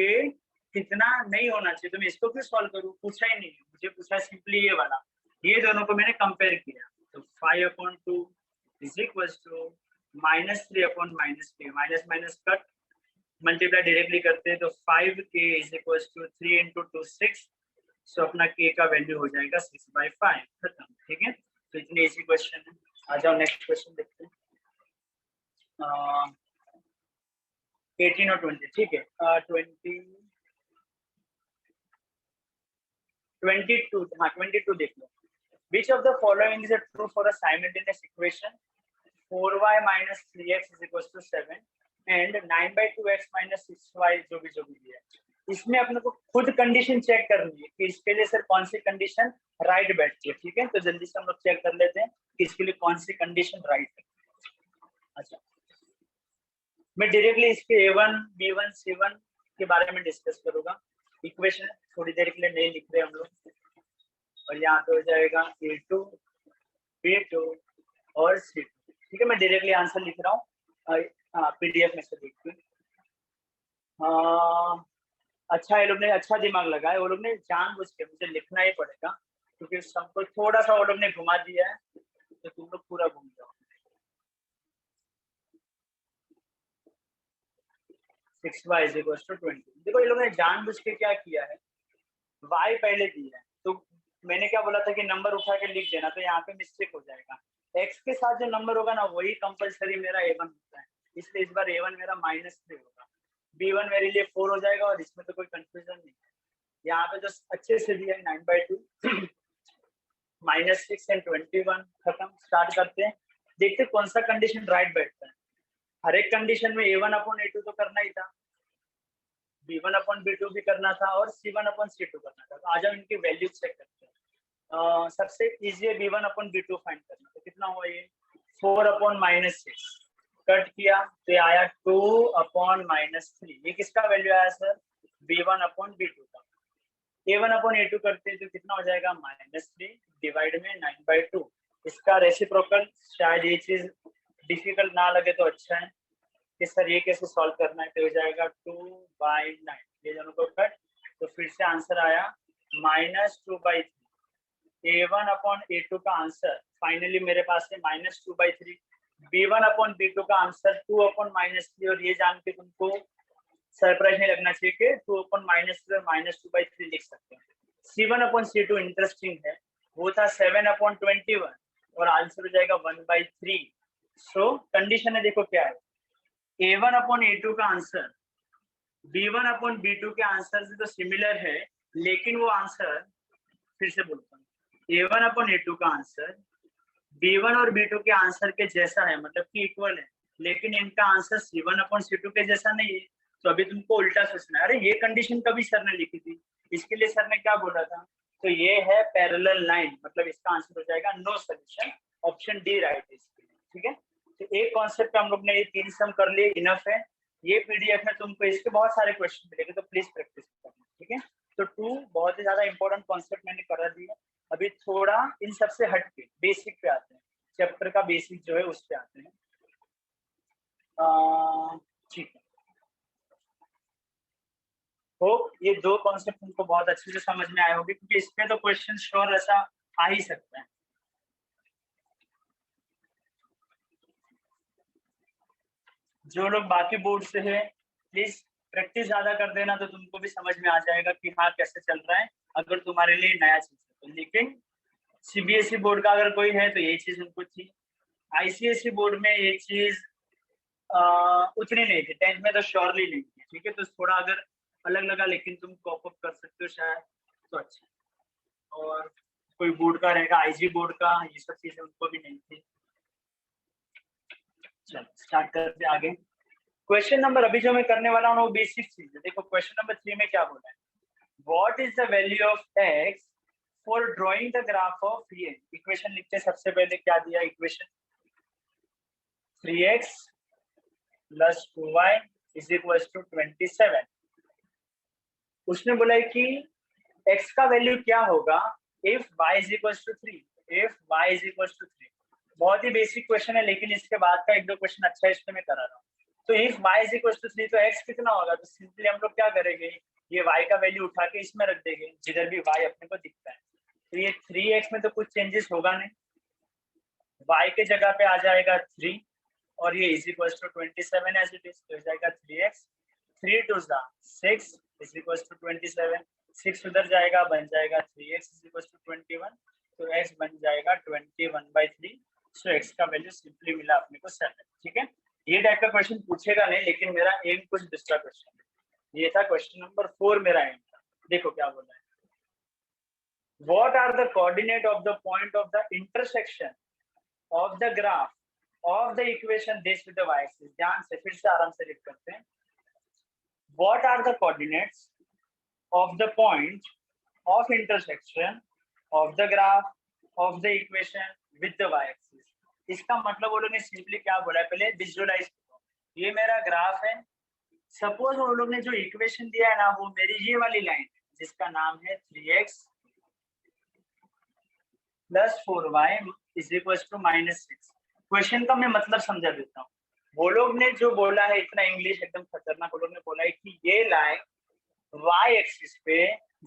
[SPEAKER 1] कितना नहीं होना चाहिए, तो मैं इसको क्यों सॉल्व करूँ, पूछा ही नहीं, मुझे पूछा सिंपली ये वाला। ये दोनों को मैंने कंपेयर किया, तो 5 upon 2 is equal to -3 upon -k, minus minus cut, multiply directly करते हैं तो 5k is equal to 3 into 2 6। So अपना k का वैल्यू हो जाएगा 6/5, खत्म। ठीक है, तो इतने इजी क्वेश्चन है। आ जाओ नेक्स्ट क्वेश्चन देखते हैं। 18 और 20, ठीक है। 22, हाँ 22 देख लो। Which of the following is true for a simultaneous equation 4y minus 3x is equals to 7 and 9/2x minus 6y जो भी है। इसमें अपने को खुद कंडीशन चेक करनी है कि इसके लिए सर कौन सी कंडीशन राइट बैठती है। ठीक है, तो जल्दी से हम लोग चेक कर लेते हैं कि इसके लिए कौन सी कंडीशन राइट है। अच्छा, मैं डायरेक्टली इसके A1 B1 C1 के बारे में डिस्कस करूंगा। इक्वेशन थोड़ी देर के लिए नहीं लिख रहे हम लोग, और यहाँ पे हो जाएगा A2 B2 और C2। ठीक है, मैं डायरेक्टली आंसर लिख रहा हूँ पीडीएफ में से देख के। अच्छा, ये लोग ने अच्छा दिमाग लगाया, वो लोग ने जानबूझ के, मुझे लिखना ही पड़ेगा क्योंकि सबको थोड़ा सा वो लोग ने घुमा दिया है। तो तुम लोग पूरा घूम जाओ। 6y is equal to 20। देखो ये लोगों ने जानबूझ के क्या किया है, y पहले दिया है तो मैंने क्या बोला था कि नंबर उठा के लिख देना, तो यहाँ पे मिस्टेक हो जाएगा। x के साथ जो नंबर होगा ना वही कंपलसरी मेरा a1 होता है, इसलिए इस बार a1 मेरा -3 होगा। b1 मेरे लिए 4 हो जाएगा और इसमें तो कोई कंफ्यूजन नहीं है। यहाँ पे जो अच्छे से दिया है 9/2 -6 एंड 21 खत्म। स्टार्ट करते हैं, देखते कौन सा कंडीशन राइट बैठता है। हर एक कंडीशन में a1/a2 तो करना ही था, b1/b2 भी करना था और c1/c2 करना था। तो आ जाओ इनकी वैल्यू चेक करते हैं। सबसे इजी है b1/b2 फाइंड करना। तो कितना हुआ ये 4/-6 कट किया तो ये आया 2/-3। ये किसका वैल्यू आया सर, b1/b2 का। a1/a2 करते हैं तो कितना हो जाएगा -3 डिवाइड में 9/2। इसका रेसिप्रोकल, शायद ये चीज डिफिकल्ट ना लगे तो अच्छा है कि सर ये कैसे सॉल्व करना है। तो हो जाएगा 2/9, ये दोनों को कट, तो फिर से आंसर आया -2/3। a1/a2 का आंसर फाइनली मेरे पास है -2/3। b1/b2 का आंसर 2/-3। और ये जान के तुमको सरप्राइज नहीं लगना चाहिए कि 2/-3 और -2/3 लिख सकते हैं। c1/c2 इंटरेस्टिंग है, वो था 7/21 और आंसर हो जाएगा 1/3। सो कंडीशन है, देखो क्या है, a1/a2 का आंसर b1/b2 के आंसर से तो सिमिलर है, लेकिन वो आंसर, फिर से बोलता हूँ, a1/a2 का आंसर b1 और b2 के आंसर के जैसा है, मतलब कि इक्वल है, लेकिन इनका आंसर c1/c2 के जैसा नहीं है। तो अभी तुमको उल्टा सोचना है, अरे ये कंडीशन कभी सर ने लिखी थी, इसके लिए सर ने क्या बोला था। तो ये है पैरेलल लाइन, मतलब इसका आंसर हो जाएगा no solution, option D right है इसके लिए। ठीक है, तो एक कॉन्सेप्ट पे हम लोग ने ये 3 सम कर लिए, इनफ है। ये पीडीएफ में तुमको इसके बहुत सारे क्वेश्चन मिलेंगे, तो प्लीज प्रैक्टिस करना। ठीक है, तो 2 बहुत ही ज्यादा इंपॉर्टेंट कॉन्सेप्ट मैंने करा दिया। अभी थोड़ा इन सबसे हट के बेसिक पे आते हैं, चैप्टर का बेसिक जो है उस पे आते हैं। ठीक है, होप ये 2 कॉन्सेप्ट तुमको बहुत अच्छे से समझ में आए होंगे, क्योंकि इसमें तो क्वेश्चन श्योर ऐसा आ ही सकता है। जो लोग बाकी बोर्ड से है प्लीज प्रैक्टिस ज्यादा कर देना, तो तुमको भी समझ में आ जाएगा कि हाँ कैसे चल रहा है, अगर तुम्हारे लिए नया चीज है तो। लेकिन सीबीएसई बोर्ड का अगर कोई है तो ये चीज उनको थी, आईसीएसई बोर्ड में ये चीज उतनी नहीं थी, 10th में तो श्योरली नहीं थी। ठीक है, तो थोड़ा अगर अलग लगा लेकिन तुम कॉप अप कर सकते हो शायद, तो अच्छा। और कोई बोर्ड का रहेगा आईजी बोर्ड का, ये सब चीजें उनको भी नहीं थी। चलो स्टार्ट करते आगे। क्वेश्चन नंबर अभी जो मैं करने वाला हूँ वो बेसिक चीज है। देखो क्वेश्चन नंबर 3 में क्या बोला है, what is the value of x for drawing the graph of ये। इक्वेशन लिखते सबसे पहले क्या दिया इक्वेशन, 3x + 2y = 27। उसने बोला है कि x का वैल्यू क्या होगा इफ y = 3, इफ y = 3। बहुत ही बेसिक क्वेश्चन है, लेकिन इसके बाद का 1-2 क्वेश्चन अच्छा है, इसमें मैं करा रहा हूँ। तो इफ y = 3 तो x कितना होगा, तो सिंपली हम लोग क्या करेंगे, ये y का वैल्यू उठा के इसमें रख देंगे जिधर भी y अपने को दिखता है। तो ये 3x में तो कुछ चेंजेस होगा नहीं, y के जगह पे आ जाएगा 3 और ये = 27 एज इट इज, तो हो जाएगा 3x, 3 2 6 = 27, 6 उधर जाएगा बन जाएगा 3x = 21, तो x बन जाएगा 21/3। सो x का वैल्यू सिंपली मिला अपने को 7। ठीक है, ये टाइप का क्वेश्चन पूछेगा नहीं, लेकिन मेरा एम कुछ दूसरा क्वेश्चन है। ये था क्वेश्चन नंबर 4 मेरा एम था। देखो क्या बोला है, what are the coordinate of the point of the intersection of the graph of the equation this with the y axis. ध्यान से फिर से आराम से लिख करते हैं, what are the coordinates of the point of intersection of the graph of the equation with the y-axis। इसका मतलब वो लोग ने सिंपली क्या बोला है, पहले विजुअलाइज करो, ये मेरा ग्राफ है, सपोज वो लोग ने जो इक्वेशन दिया है ना वो मेरी ये वाली लाइन जिसका नाम है 3x + 4y = -6। क्वेश्चन का मैं मतलब समझा देता हूँ। वो लोग ने जो बोला है, इतना इंग्लिश एकदम खतरनाक, वो लोग ने बोला है कि ये लाइन y एक्सिस पे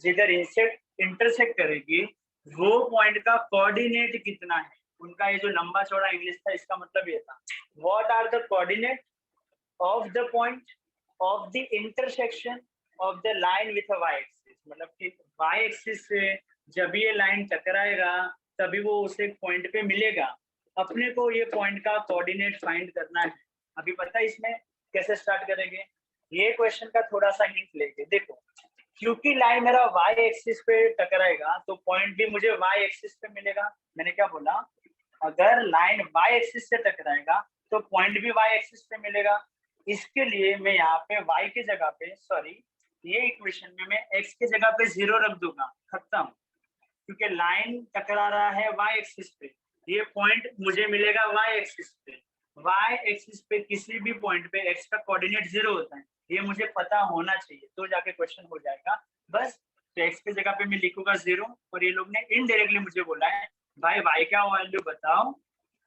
[SPEAKER 1] जिधर इंटरसेक्ट करेगी वो पॉइंट का कोऑर्डिनेट कितना है। उनका ये जो लंबा चौड़ा इंग्लिश था इसका मतलब ये था, what are the coordinate of the point of the intersection of the line with a y axis, मतलब कि वाई एक्सिस से जब ये लाइन टकराएगा तभी वो उस एक पॉइंट पे मिलेगा। अपने को ये पॉइंट का कोऑर्डिनेट फाइंड करना है। अभी पता है इसमें कैसे स्टार्ट करेंगे, ये क्वेश्चन का थोड़ा सा हिंट लेके देखो, क्योंकि लाइन मेरा वाई एक्सिस पे टकराएगा तो पॉइंट भी मुझे वाई एक्सिस पे मिलेगा। मैंने क्या बोला, अगर लाइन वाई एक्सिस से टकराएगा तो पॉइंट भी वाई एक्सिस पे मिलेगा। इसके लिए मैं यहाँ पे y की जगह पे, सॉरी ये इक्वेशन में मैं x की जगह पे 0 रख दूंगा, खत्म। क्योंकि लाइन टकरा रहा है y एक्सिस पे, ये पॉइंट मुझे मिलेगा y एक्सिस पे। y एक्सिस पे किसी भी पॉइंट पे x का कोऑर्डिनेट 0 होता है, ये मुझे पता होना चाहिए तो जाके क्वेश्चन हो जाएगा। बस तो x की जगह पे मैं लिखूंगा 0, और ये लोग ने इनडायरेक्टली मुझे बोला है भाई y का वैल्यू बताओ,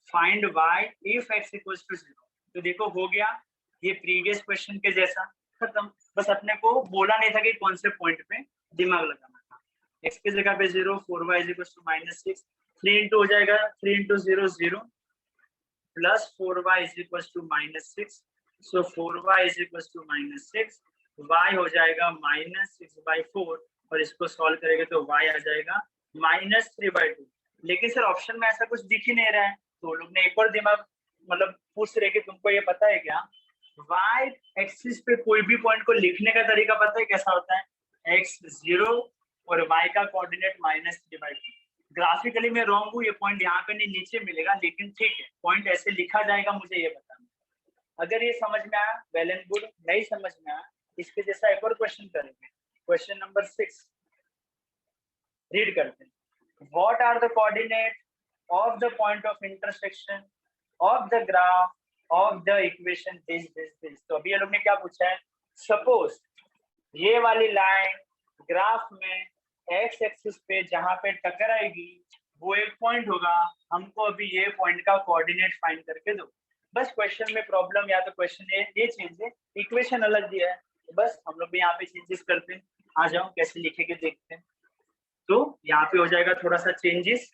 [SPEAKER 1] find y if x equals to 0। तो देखो हो गया, ये प्रीवियस क्वेश्चन के जैसा, खत्म। बस अपने को बोला नहीं था कि कौन से पॉइंट पे दिमाग लगाना था। x की जगह पे 0, 4y -6, 3 इंटू हो जाएगा 3 इंटू 0 0 प्लस 4y -6, सो 4y -6, y हो जाएगा -6/4, और इसको सॉल्व करेंगे तो y आ जाएगा -3/2। लेकिन सर ऑप्शन में ऐसा कुछ दिख ही नहीं रहा है, तो लोग ने एक और दिमाग मतलब पूछ रहे कि तुमको ये पता है क्या, y एक्सिस पे कोई भी पॉइंट को लिखने का तरीका पता है कैसा होता है, x 0 और y का कोऑर्डिनेट -3/2। ग्राफिकली मैं रॉन्ग हूँ, ये पॉइंट यहाँ पे नहीं नीचे मिलेगा, लेकिन ठीक है पॉइंट ऐसे लिखा जाएगा, मुझे ये बताना। अगर ये समझ में आया वेल एंड गुड, नहीं समझ में आया इसके जैसा एक और क्वेश्चन करेंगे। क्वेश्चन नंबर 6 रीड करते हैं, what are the coordinate of the point of intersection of the graph of the equation this. तो अभी ये लोग ने क्या पूछा है, सपोज ये वाली लाइन ग्राफ में एक्स एक्सिस पे जहां पे टकराएगी वो एक पॉइंट होगा, हमको अभी ये पॉइंट का कोऑर्डिनेट फाइंड करके दो। बस क्वेश्चन में प्रॉब्लम या तो क्वेश्चन ये चेंज है, इक्वेशन अलग दिया है, तो बस हम लोग भी यहाँ पे चेंजेस करते हैं। आ जाओ कैसे लिखेंगे देखते हैं। तो यहाँ पे हो जाएगा थोड़ा सा चेंजेस,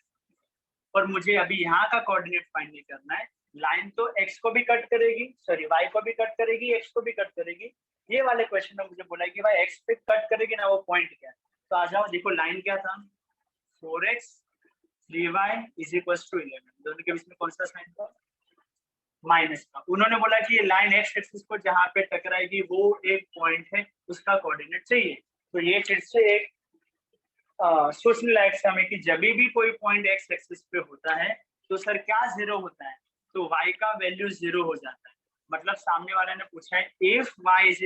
[SPEAKER 1] और मुझे अभी यहाँ का कोऑर्डिनेट फाइंड नहीं करना है। लाइन तो x को भी कट करेगी, सॉरी y को भी कट करेगी, x को भी कट करेगी। ये वाले क्वेश्चन में मुझे बोला है कि भाई x पे कट करेगी ना, वो पॉइंट क्या है। तो आ जाओ देखो लाइन क्या था, 4x 3y = 11। दोनों के बीच में कौन सा साइन था, माइनस का। उन्होंने बोला कि ये लाइन x एक्सिस को जहां पे टकराएगी वो एक पॉइंट है, उसका कोऑर्डिनेट चाहिए। तो ये फिर से एक सोचने लायक समय कि जब भी कोई पॉइंट एक्स एक्सिस पे होता है तो सर क्या 0 होता है, तो y का वैल्यू 0 हो जाता है। मतलब सामने वाले ने पूछा है इफ y =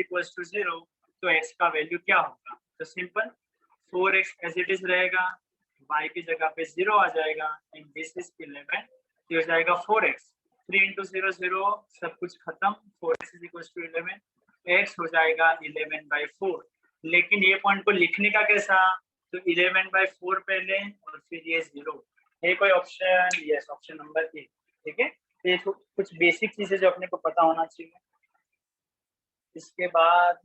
[SPEAKER 1] 0 तो x का वैल्यू क्या होगा। तो simple 4x as it is रहेगा, y की जगह पे 0 आ जाएगा, एंड दिस इज 11, तो हो जाएगा 4x। 3 इंटू 0 0, सब कुछ खत्म, 4x = 11, x हो जाएगा 11/4। लेकिन ये पॉइंट को लिखने का कैसा, तो 11/4 पहले और फिर ये 0 है। कोई option, yes option number A, ठीक है। ये कुछ बेसिक चीजें जो अपने को पता होना चाहिए। इसके बाद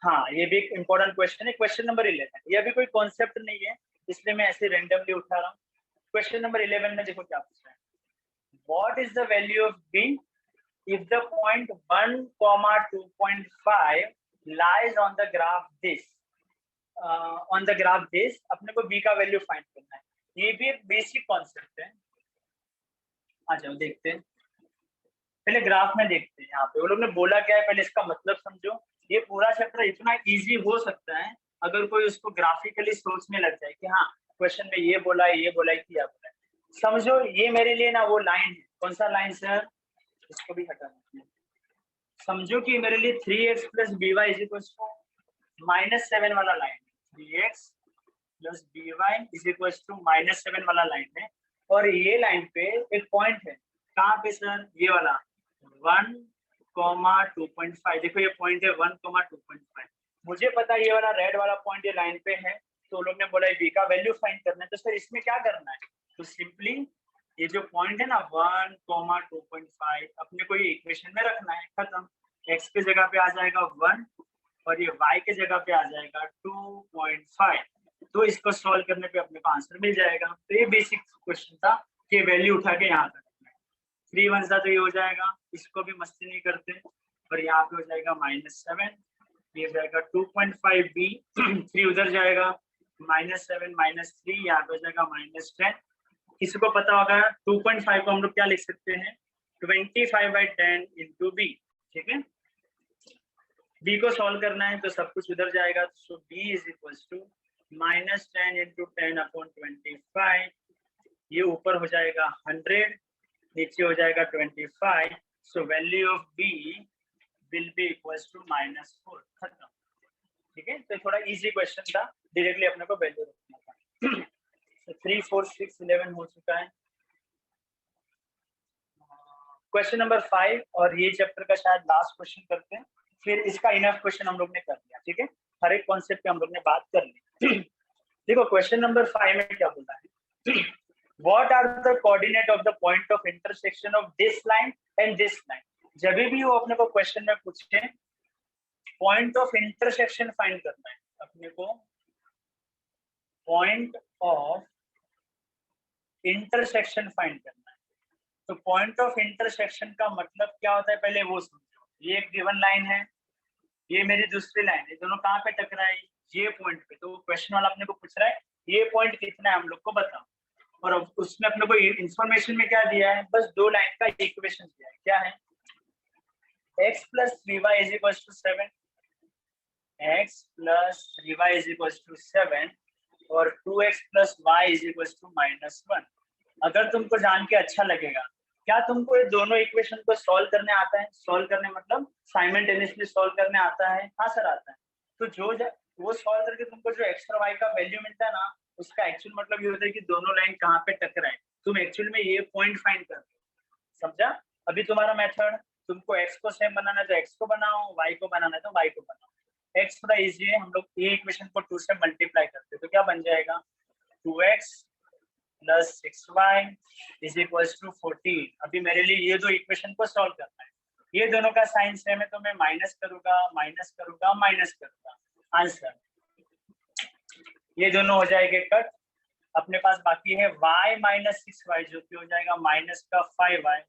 [SPEAKER 1] हाँ ये भी एक इम्पोर्टेंट क्वेश्चन है, क्वेश्चन नंबर 11। ये अभी कोई कॉन्सेप्ट नहीं है इसलिए मैं ऐसे रैंडमली उठा रहा हूँ। क्वेश्चन नंबर 11 में देखो क्या पूछा है, what is the value of b if the point 1, 2.5 lies on the graph this, on the graph this. अपने को b का वैल्यू फाइंड करना है, ये भी एक बेसिक कॉन्सेप्ट है। आ जाओ देखते हैं, पहले ग्राफ में देखते हैं। यहाँ पे वो लोग ने बोला क्या है, पहले इसका मतलब समझो। ये पूरा चैप्टर इतना इजी हो सकता है अगर कोई उसको ग्राफिकली सोचने लग जाए कि हाँ क्वेश्चन में ये बोला है, ये बोला है, किया बोला है। समझो ये मेरे लिए ना वो लाइन है, कौन सा लाइन सर, इसको भी हटा देते हैं। समझो कि मेरे लिए 3x + by = -7 वाला लाइन, 3x + by = -7 वाला लाइन है। और ये लाइन पे एक पॉइंट है, कहाँ पे सर, ये वाला 1, 2.5। देखो ये पॉइंट है 1, 2.5। मुझे पता है ये वाला रेड वाला पॉइंट ये लाइन पे है, तो लोग ने बोला b का वैल्यू फाइंड करना है। तो सर इसमें क्या करना है, तो सिंपली ये जो पॉइंट है ना 1, 2.5 अपने को ये इक्वेशन में रखना है, खत्म। x की जगह पे आ जाएगा 1 और ये y की जगह पे आ जाएगा 2.5। तो इसको सॉल्व करने पे अपने को आंसर मिल जाएगा। तो ये बेसिक क्वेश्चन था कि वैल्यू उठा के यहाँ तक 3 1 तो ये हो जाएगा, इसको भी मस्ती नहीं करते, और यहाँ पे हो जाएगा -7, ये हो जाएगा 2.5 b 3 उधर जाएगा, -7 -3 यहाँ पे हो जाएगा -10। किसी को पता होगा 2.5 को हम लोग क्या लिख सकते हैं, 25/10 इंटू b। ठीक है, b को सॉल्व करना है तो सब कुछ उधर जाएगा, so b is equals to -10 into 10/25, ये ऊपर हो जाएगा 100, नीचे हो जाएगा 25, so value of b will be equals to -4। खत्म। ठीक है, तो थोड़ा इजी क्वेश्चन था, डायरेक्टली अपने को वैल्यू रखना था। तो 3 4 6 11 हो चुका है। क्वेश्चन नंबर 5 और ये चैप्टर का शायद लास्ट क्वेश्चन करते हैं, फिर इसका इनफ क्वेश्चन हम लोग ने कर लिया। ठीक है, हर एक कॉन्सेप्ट पे हम लोग ने बात कर ली। देखो क्वेश्चन नंबर 5 में क्या बोला है, what are the coordinate of the point of intersection of this line and this line. जब भी वो अपने को क्वेश्चन में पूछे पॉइंट ऑफ इंटरसेक्शन फाइंड करना है, अपने को पॉइंट ऑफ इंटरसेक्शन फाइंड करना है। तो पॉइंट ऑफ इंटरसेक्शन का मतलब क्या होता है पहले वो समझो। ये एक गिवन लाइन है, ये मेरी दूसरी लाइन है, दोनों कहाँ पे टकराए, ये पॉइंट पे। तो क्वेश्चन वाला अपने को पूछ रहा है ये पॉइंट कितना है हम लोग को बताओ, और उसमें अपने को इंफॉर्मेशन में क्या दिया है, बस दो लाइन का इक्वेशन दिया है। क्या है, x plus 3y is equals to 7, x plus 3y is equals to 7 और 2x plus y is equals to -1। अगर तुमको जान के अच्छा लगेगा, क्या तुमको ये दोनों इक्वेशन को सॉल्व करने आता है? सॉल्व करने मतलब साइमल्टेनियसली सॉल्व करने आता है? हाँ सर आता है। तो वो सॉल्व करके तुमको जो x और y का वैल्यू मिलता है ना, उसका एक्चुअल मतलब ये होता है कि दोनों लाइन कहाँ पे टकराए। तुम एक्चुअल में ये पॉइंट फाइंड कर, समझा? अभी तुम्हारा मेथड, तुमको x को सेम बनाना है तो x को बनाओ, y को बनाना है तो y को बनाओ। x थोड़ा इजी है, हम लोग ये इक्वेशन को 2 से मल्टीप्लाई करते हैं तो क्या बन जाएगा, 2x plus 6y is equals to 14। अभी मेरे लिए ये दो इक्वेशन को सॉल्व करना है, ये दोनों का साइन सेम है तो मैं माइनस करूंगा, माइनस करूंगा, माइनस करूंगा, आंसर ये दोनों हो जाएंगे कट। अपने पास बाकी है y माइनस 6y जो कि हो जाएगा माइनस का 5y,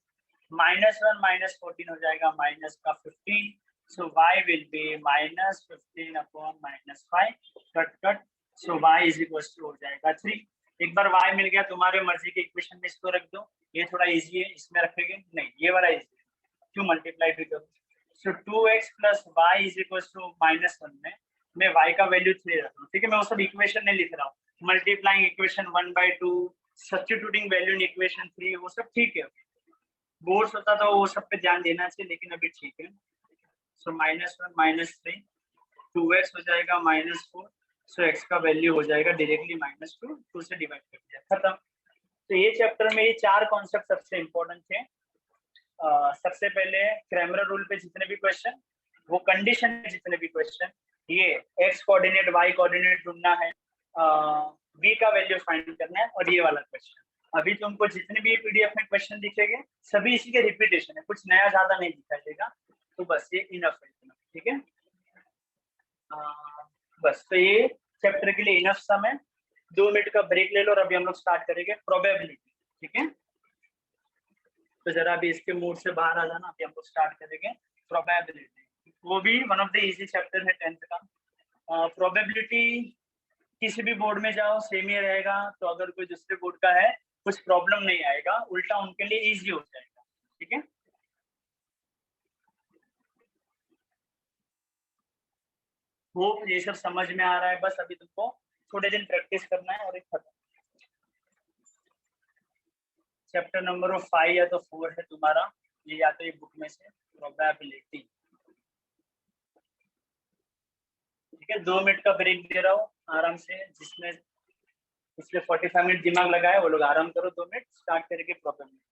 [SPEAKER 1] -1 -14 हो जाएगा माइनस का 15, so y will be -15 upon -5, cut cut, so y is equal to हो जाएगा 3। एक बार y मिल गया, तुम्हारे मर्जी के इक्वेशन में इसको रख दो, ये थोड़ा इजी है, इसमें रखेंगे नहीं, ये वाला इजी है, क्यों मल्टीप्लाई भी करो। So 2x plus y is equal to -1 में मैं y का वैल्यू 3 रख रहा हूँ। ठीक है, मैं वो सब इक्वेशन नहीं लिख रहा हूँ, multiplying equation 1/2, substituting value in equation 3, वो सब ठीक है। बोर्ड होता तो वो सब पे ध्यान देना चाहिए, लेकिन अभी ठीक है। सो -1 -3, 2x हो जाएगा -4, सो x का वैल्यू हो जाएगा डायरेक्टली -2, 2 से डिवाइड कर दिया, खत्म। तो ये चैप्टर में ये 4 कॉन्सेप्ट सबसे इंपॉर्टेंट थे। सबसे पहले क्रैमर रूल पे जितने भी क्वेश्चन, वो कंडीशन में जितने भी क्वेश्चन, ये x कोऑर्डिनेट y कोऑर्डिनेट ढूंढना है, v का वैल्यू फाइंड करना है, और ये वाला क्वेश्चन। अभी तुमको जितने भी पीडीएफ में क्वेश्चन दिखेंगे सभी इसी के रिपीटेशन है, कुछ नया ज्यादा नहीं दिखाई देगा, तो बस ये इनफ है, ठीक है। बस तो ये चैप्टर के लिए इनफ सम है। 2 मिनट का ब्रेक ले लो और अभी हम लोग स्टार्ट करेंगे प्रोबेबिलिटी, ठीक है। तो जरा अभी इसके मूड से बाहर आ जाना, अभी हम लोग स्टार्ट करेंगे प्रोबेबिलिटी, वो भी one of the easy chapter है 10th का। प्रोबेबिलिटी किसी भी बोर्ड में जाओ सेम ही रहेगा, तो अगर कोई दूसरे बोर्ड का है कुछ प्रॉब्लम नहीं आएगा, उल्टा उनके लिए इजी हो जाएगा, ठीक है। वो ये सब समझ में आ रहा है, बस अभी तुमको थोड़े दिन प्रैक्टिस करना है और एक खत्म। चैप्टर नंबर 5 या तो 4 है तुम्हारा, ये या तो ये बुक में से प्रोबेबिलिटी, ठीक है। 2 मिनट का ब्रेक दे रहा हूँ आराम से, जिसमें पिछले 45 मिनट दिमाग लगाए वो लोग आराम करो, 2 मिनट स्टार्ट करके प्रोबेबिलिटी।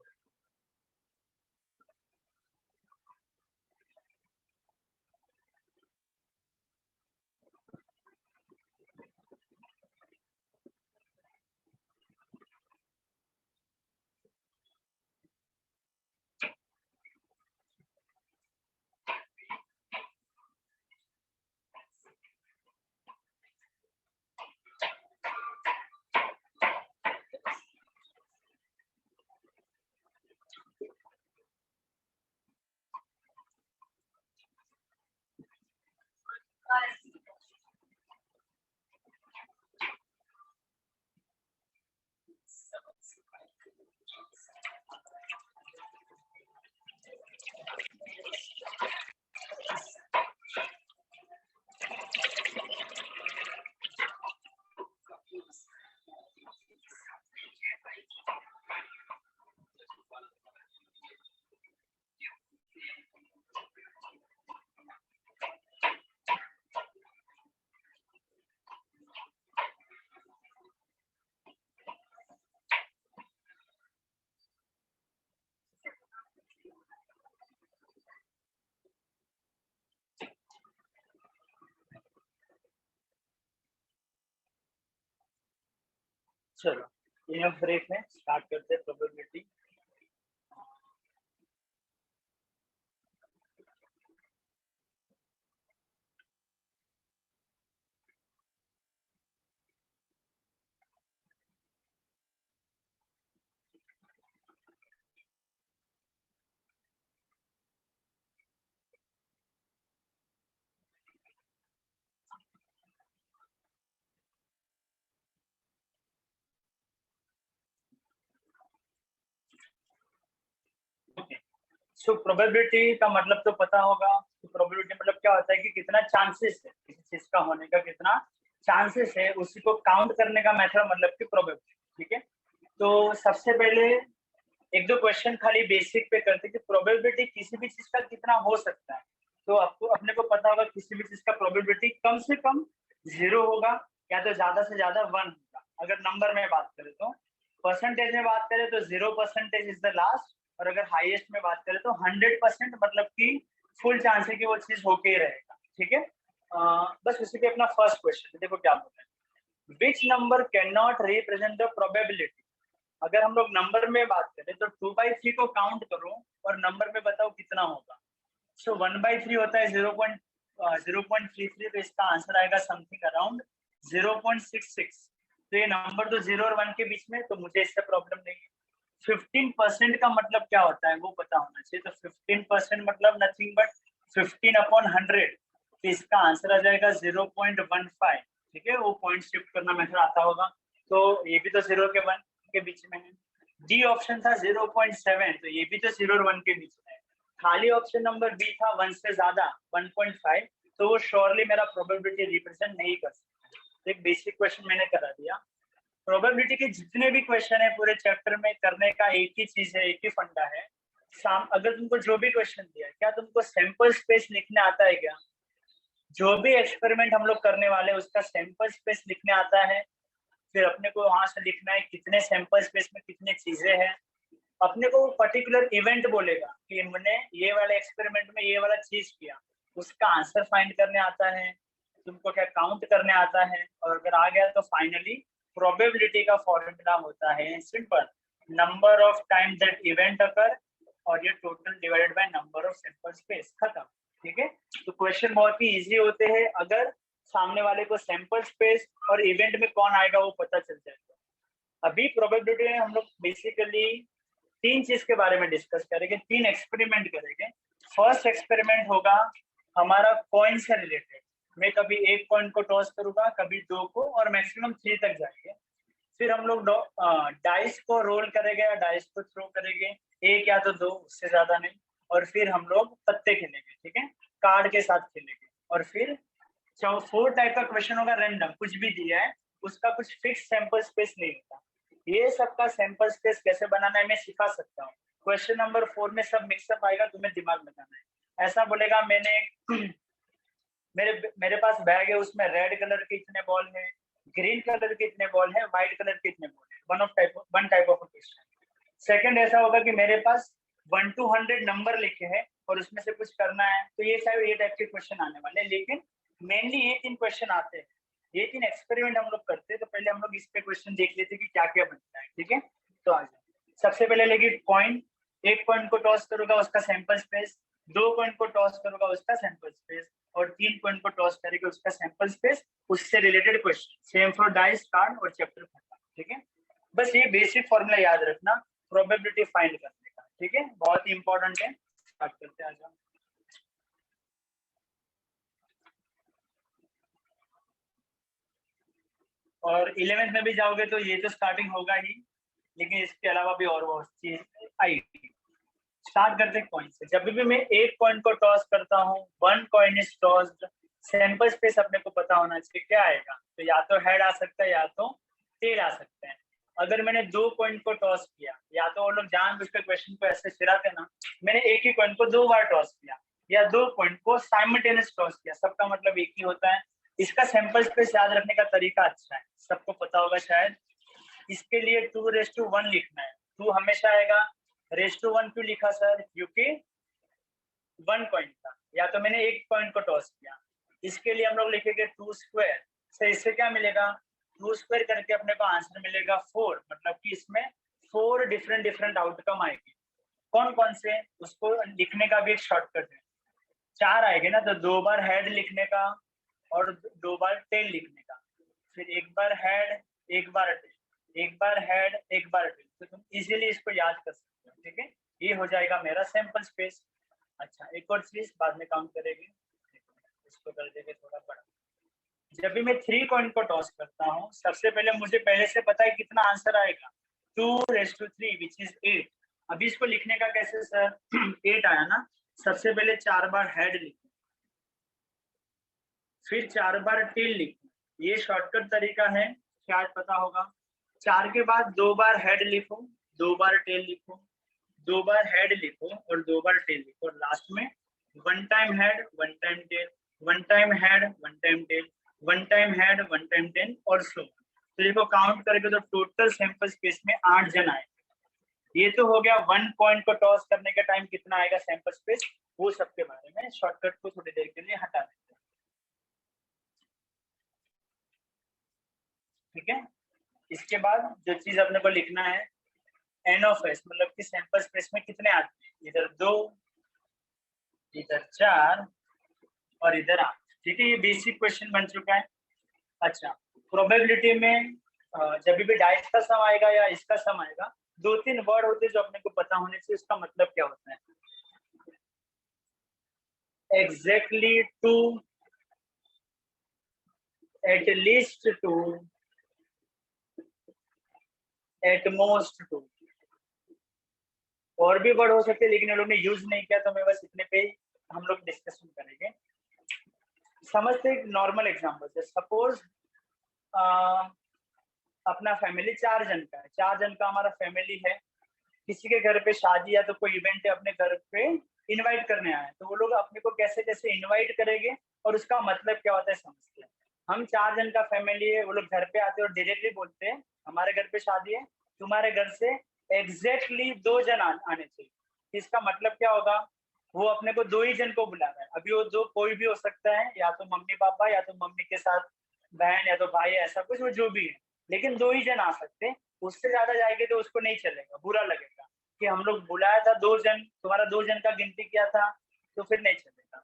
[SPEAKER 1] चलो इनफ ब्रेक में स्टार्ट करते हैं प्रोबेबिलिटी। सो प्रोबेबिलिटी का मतलब तो पता होगा। प्रोबेबिलिटी मतलब क्या होता है कि कितना चांसेस है किसी चीज का होने का, कितना चांसेस है, उसी को काउंट करने का मेथड मतलब कि प्रोबेबिलिटी। ठीक है, तो सबसे पहले एक दो क्वेश्चन खाली बेसिक पे करते कि प्रोबेबिलिटी किसी भी चीज का कितना हो सकता है। तो आपको अपने को पता होगा किसी भी चीज का प्रोबेबिलिटी कम से कम 0 होगा या तो ज्यादा से ज्यादा 1 होगा। अगर नंबर में बात करें तो, परसेंटेज में बात करें तो 0% इज द लास्ट, और अगर हाईएस्ट में बात करें तो 100% मतलब कि फुल चांस है कि वो चीज होके ही रहेगा। ठीक है, बस उसी पे अपना फर्स्ट क्वेश्चन देखो क्या बोलते हैं। Which number can not represent the probability. अगर हम लोग नंबर में बात करें तो 2/3 को काउंट करो और नंबर में बताओ कितना होगा। सो 1/3 होता है 0.33, तो इसका आंसर आएगा समथिंग अराउंड 0.66। तो ये नंबर तो 0 और 1 के बीच में, तो मुझे इससे प्रॉब्लम नहीं है। 15% का मतलब क्या होता है वो पता होना चाहिए। तो 15% मतलब नथिंग बट 15/100, तो इसका आंसर आ जाएगा 0.15। ठीक है, वो पॉइंट शिफ्ट करना मेथड आता होगा, तो ये भी तो 0 के 1 के बीच में है। डी ऑप्शन था 0.7, तो ये भी तो 0 और 1 के बीच में है। खाली ऑप्शन नंबर बी था 1 से ज्यादा 1.5, तो वो श्योरली मेरा प्रोबेबिलिटी रिप्रेजेंट नहीं कर सकता। एक बेसिक क्वेश्चन मैंने करा दिया। प्रोबेबिलिटी के जितने भी क्वेश्चन है पूरे चैप्टर में करने का एक ही चीज है, एक ही फंडा है। अगर तुमको जो भी क्वेश्चन दिया है, क्या तुमको सैंपल स्पेस लिखने आता है क्या? जो भी एक्सपेरिमेंट हम लोग करने वाले हैं उसका सैंपल स्पेस लिखने आता है। फिर अपने को वहां से लिखना है कितने सैंपल स्पेस में कितनी चीजें हैं। अपने को पर्टिकुलर इवेंट बोलेगा कि मैंने ये वाले एक्सपेरिमेंट में ये वाला चीज किया, उसका आंसर फाइंड करने आता है, तुमको क्या काउंट करने आता है। और अगर आ गया तो फाइनली प्रोबेबिलिटी का फॉर्मूला होता है simple, number of time that event occur और ये total divided by number of sample space, खत्म। ठीक है, तो क्वेश्चन बहुत ही इजी होते हैं अगर सामने वाले को सैंपल स्पेस और इवेंट में कौन आएगा वो पता चल जाए तो। अभी प्रोबेबिलिटी में हम लोग बेसिकली 3 चीज के बारे में डिस्कस करेंगे, 3 एक्सपेरिमेंट करेंगे। फर्स्ट एक्सपेरिमेंट होगा हमारा कॉइन से रिलेटेड। मैं कभी एक कॉइन को टॉस करूंगा, कभी 2 को, और मैक्सिमम 3 तक जाएंगे। फिर हम लोग डाइस को रोल करेंगे या डाइस को थ्रो करेंगे, एक या तो 2, उससे ज्यादा नहीं। और फिर हम लोग पत्ते खेलेंगे, ठीक है, कार्ड के साथ खेलेंगे। और फिर 4 टाइप का क्वेश्चन होगा, रैंडम कुछ भी दिया है, उसका कुछ फिक्स सैंपल स्पेस नहीं होता। ये सबका सैंपल स्पेस कैसे बनाना है मैं सिखा सकता हूँ। क्वेश्चन नंबर 4 में सब मिक्सअप आएगा, तुम्हें दिमाग लगाना है। ऐसा बोलेगा मैंने मेरे मेरे पास बैग है, उसमें रेड कलर के इतने बॉल है, ग्रीन कलर के इतने बॉल है, व्हाइट कलर के इतने बॉल है। One type of question. Second ऐसा होगा कि मेरे पास 1 to 100 नंबर लिखे हैं और उसमें से कुछ करना है, तो ये शायद ये टाइप के क्वेश्चन आने वाले हैं। लेकिन मेनली ये 3 क्वेश्चन आते हैं, ये 3 एक्सपेरिमेंट हम लोग करते हैं। तो पहले हम लोग इस पे क्वेश्चन देख लेते हैं कि क्या क्या बनता है। ठीक है, तो आ जाए। सबसे पहले लेगी कॉइन, एक कॉइन को टॉस करूंगा उसका सैंपल स्पेस, 2 कॉइन को टॉस करूंगा उसका सैंपल स्पेस, और 3 कॉइन को टॉस करेंगे उसका सैंपल स्पेस। उससे related question same for dice, card और चैप्टर खत्म। ठीक है, बस ये बेसिक फॉर्मूला याद रखना प्रोबेबिलिटी फाइंड करने का। ठीक है, बहुत ही इंपॉर्टेंट है। स्टार्ट करते हैं, आ जाओ। और 11th में भी जाओगे तो ये तो स्टार्टिंग होगा ही। लेकिन इसके अलावा भी और बहुत चीज आई। स्टार्ट करते हैं कॉइन से। जब भी मैं एक कॉइन को टॉस करता हूँ, one coin is tossed, sample space अपने को पता होना चाहिए क्या आएगा। तो या तो हेड आ सकता है या तो टेल आ सकते हैं। अगर मैंने दो कॉइन को टॉस किया, या तो वो लोग जानबूझकर क्वेश्चन को ऐसे फिराते ना, मैंने एक ही कॉइन को दो बार टॉस किया या दो कॉइन को साइमल्टेनियस टॉस किया, सबका मतलब एक ही होता है। इसका सैंपल स्पेस याद रखने का तरीका अच्छा है, सबको पता होगा शायद। इसके लिए 2:1 लिखना है। 2 हमेशा आएगा। रेस टू 1 क्यों लिखा सर? क्योंकि 1 कॉइन था, या तो मैंने एक कॉइन को टॉस किया। इसके लिए हम लोग लिखेंगे 2 स्क्वायर। से इससे क्या मिलेगा? 2 स्क्वायर करके अपने को आंसर मिलेगा 4, मतलब कि इसमें 4 डिफरेंट आउटकम आएगी। कौन कौन से, उसको लिखने का भी एक शॉर्टकट है। 4 आएंगे ना, तो 2 बार हेड लिखने का और 2 बार टेल लिखने का, फिर एक बार हेड एक बार टेल, एक बार हेड एक बार टेल। तो तुम इजीली इसको याद कर सकते हो। ठीक है, ये हो जाएगा मेरा सैंपल स्पेस। अच्छा, एक और चीज बाद में काउंट करेंगे, इसको कर देंगे थोड़ा बड़ा। जब भी मैं 3 कॉइन को टॉस करता हूँ, सबसे पहले मुझे पहले से पता है कितना आंसर आएगा, 2:3 विच इज 8। अभी इसको लिखने का कैसे सर? 8 आया ना, सबसे पहले 4 बार हेड लिखो, फिर 4 बार टेल लिखो। ये शॉर्टकट तरीका है, शायद पता होगा। 4 के बाद 2 बार हेड लिखो, 2 बार टेल लिखो, 2 बार हेड लिखो और 2 बार टेल लिखो, और लास्ट में 1 time head 1 time tail, 1 time head 1 time tail, 1 time head 1 time tail और सो। तो देखो काउंट करके तो टोटल सैंपल स्पेस में 8 जन आए। ये तो हो गया 1 कॉइन को टॉस करने के टाइम कितना आएगा सैंपल स्पेस, वो सबके बारे में। शॉर्टकट को थोड़ी देर के लिए हटा देते हैं। ठीक है, इसके बाद जो चीज अपने को लिखना है, एन ऑफ एस, मतलब कि सैंपल स्पेस में कितने आते हैं, इधर 2, इधर 4 और इधर 8। ठीक है, ये बेसिक क्वेश्चन बन चुका है। अच्छा, प्रोबेबिलिटी में जब भी डाइस का सम आएगा या इसका सम आएगा, 2-3 वर्ड होते हैं जो अपने को पता होने से इसका मतलब क्या होता है। Exactly two, at least two, at most two. और भी वर्ड हो सकते हैं लेकिन ये लोग ने यूज नहीं किया, तो मैं बस इतने पे हम लोग डिस्कशन करेंगे। समझते एक नॉर्मल एग्जांपल से। सपोज अपना फैमिली 4 जन का है, 4 जन का हमारा फैमिली है। किसी के घर पे शादी या तो कोई इवेंट है, अपने घर पे इनवाइट करने आए, तो वो लोग अपने को कैसे कैसे इनवाइट करेंगे और उसका मतलब क्या होता है समझते हैं। हम 4 जन का फैमिली है, वो लोग घर पे आते हैं और डायरेक्टली बोलते हैं हमारे घर पे शादी है, तुम्हारे घर से एग्जैक्टली 2 जन आने चाहिए। इसका मतलब क्या होगा? वो अपने को 2 ही जन को बुला रहा है। अभी वो 2 कोई भी हो सकता है, या तो मम्मी पापा, या तो मम्मी के साथ बहन, या तो भाई, ऐसा कुछ, वो जो भी है, लेकिन 2 ही जन आ सकते हैं। उससे ज्यादा जाएंगे तो उसको नहीं चलेगा, बुरा लगेगा कि हम लोग बुलाया था 2 जन, तुम्हारा 2 जन का गिनती किया था, तो फिर नहीं चलेगा।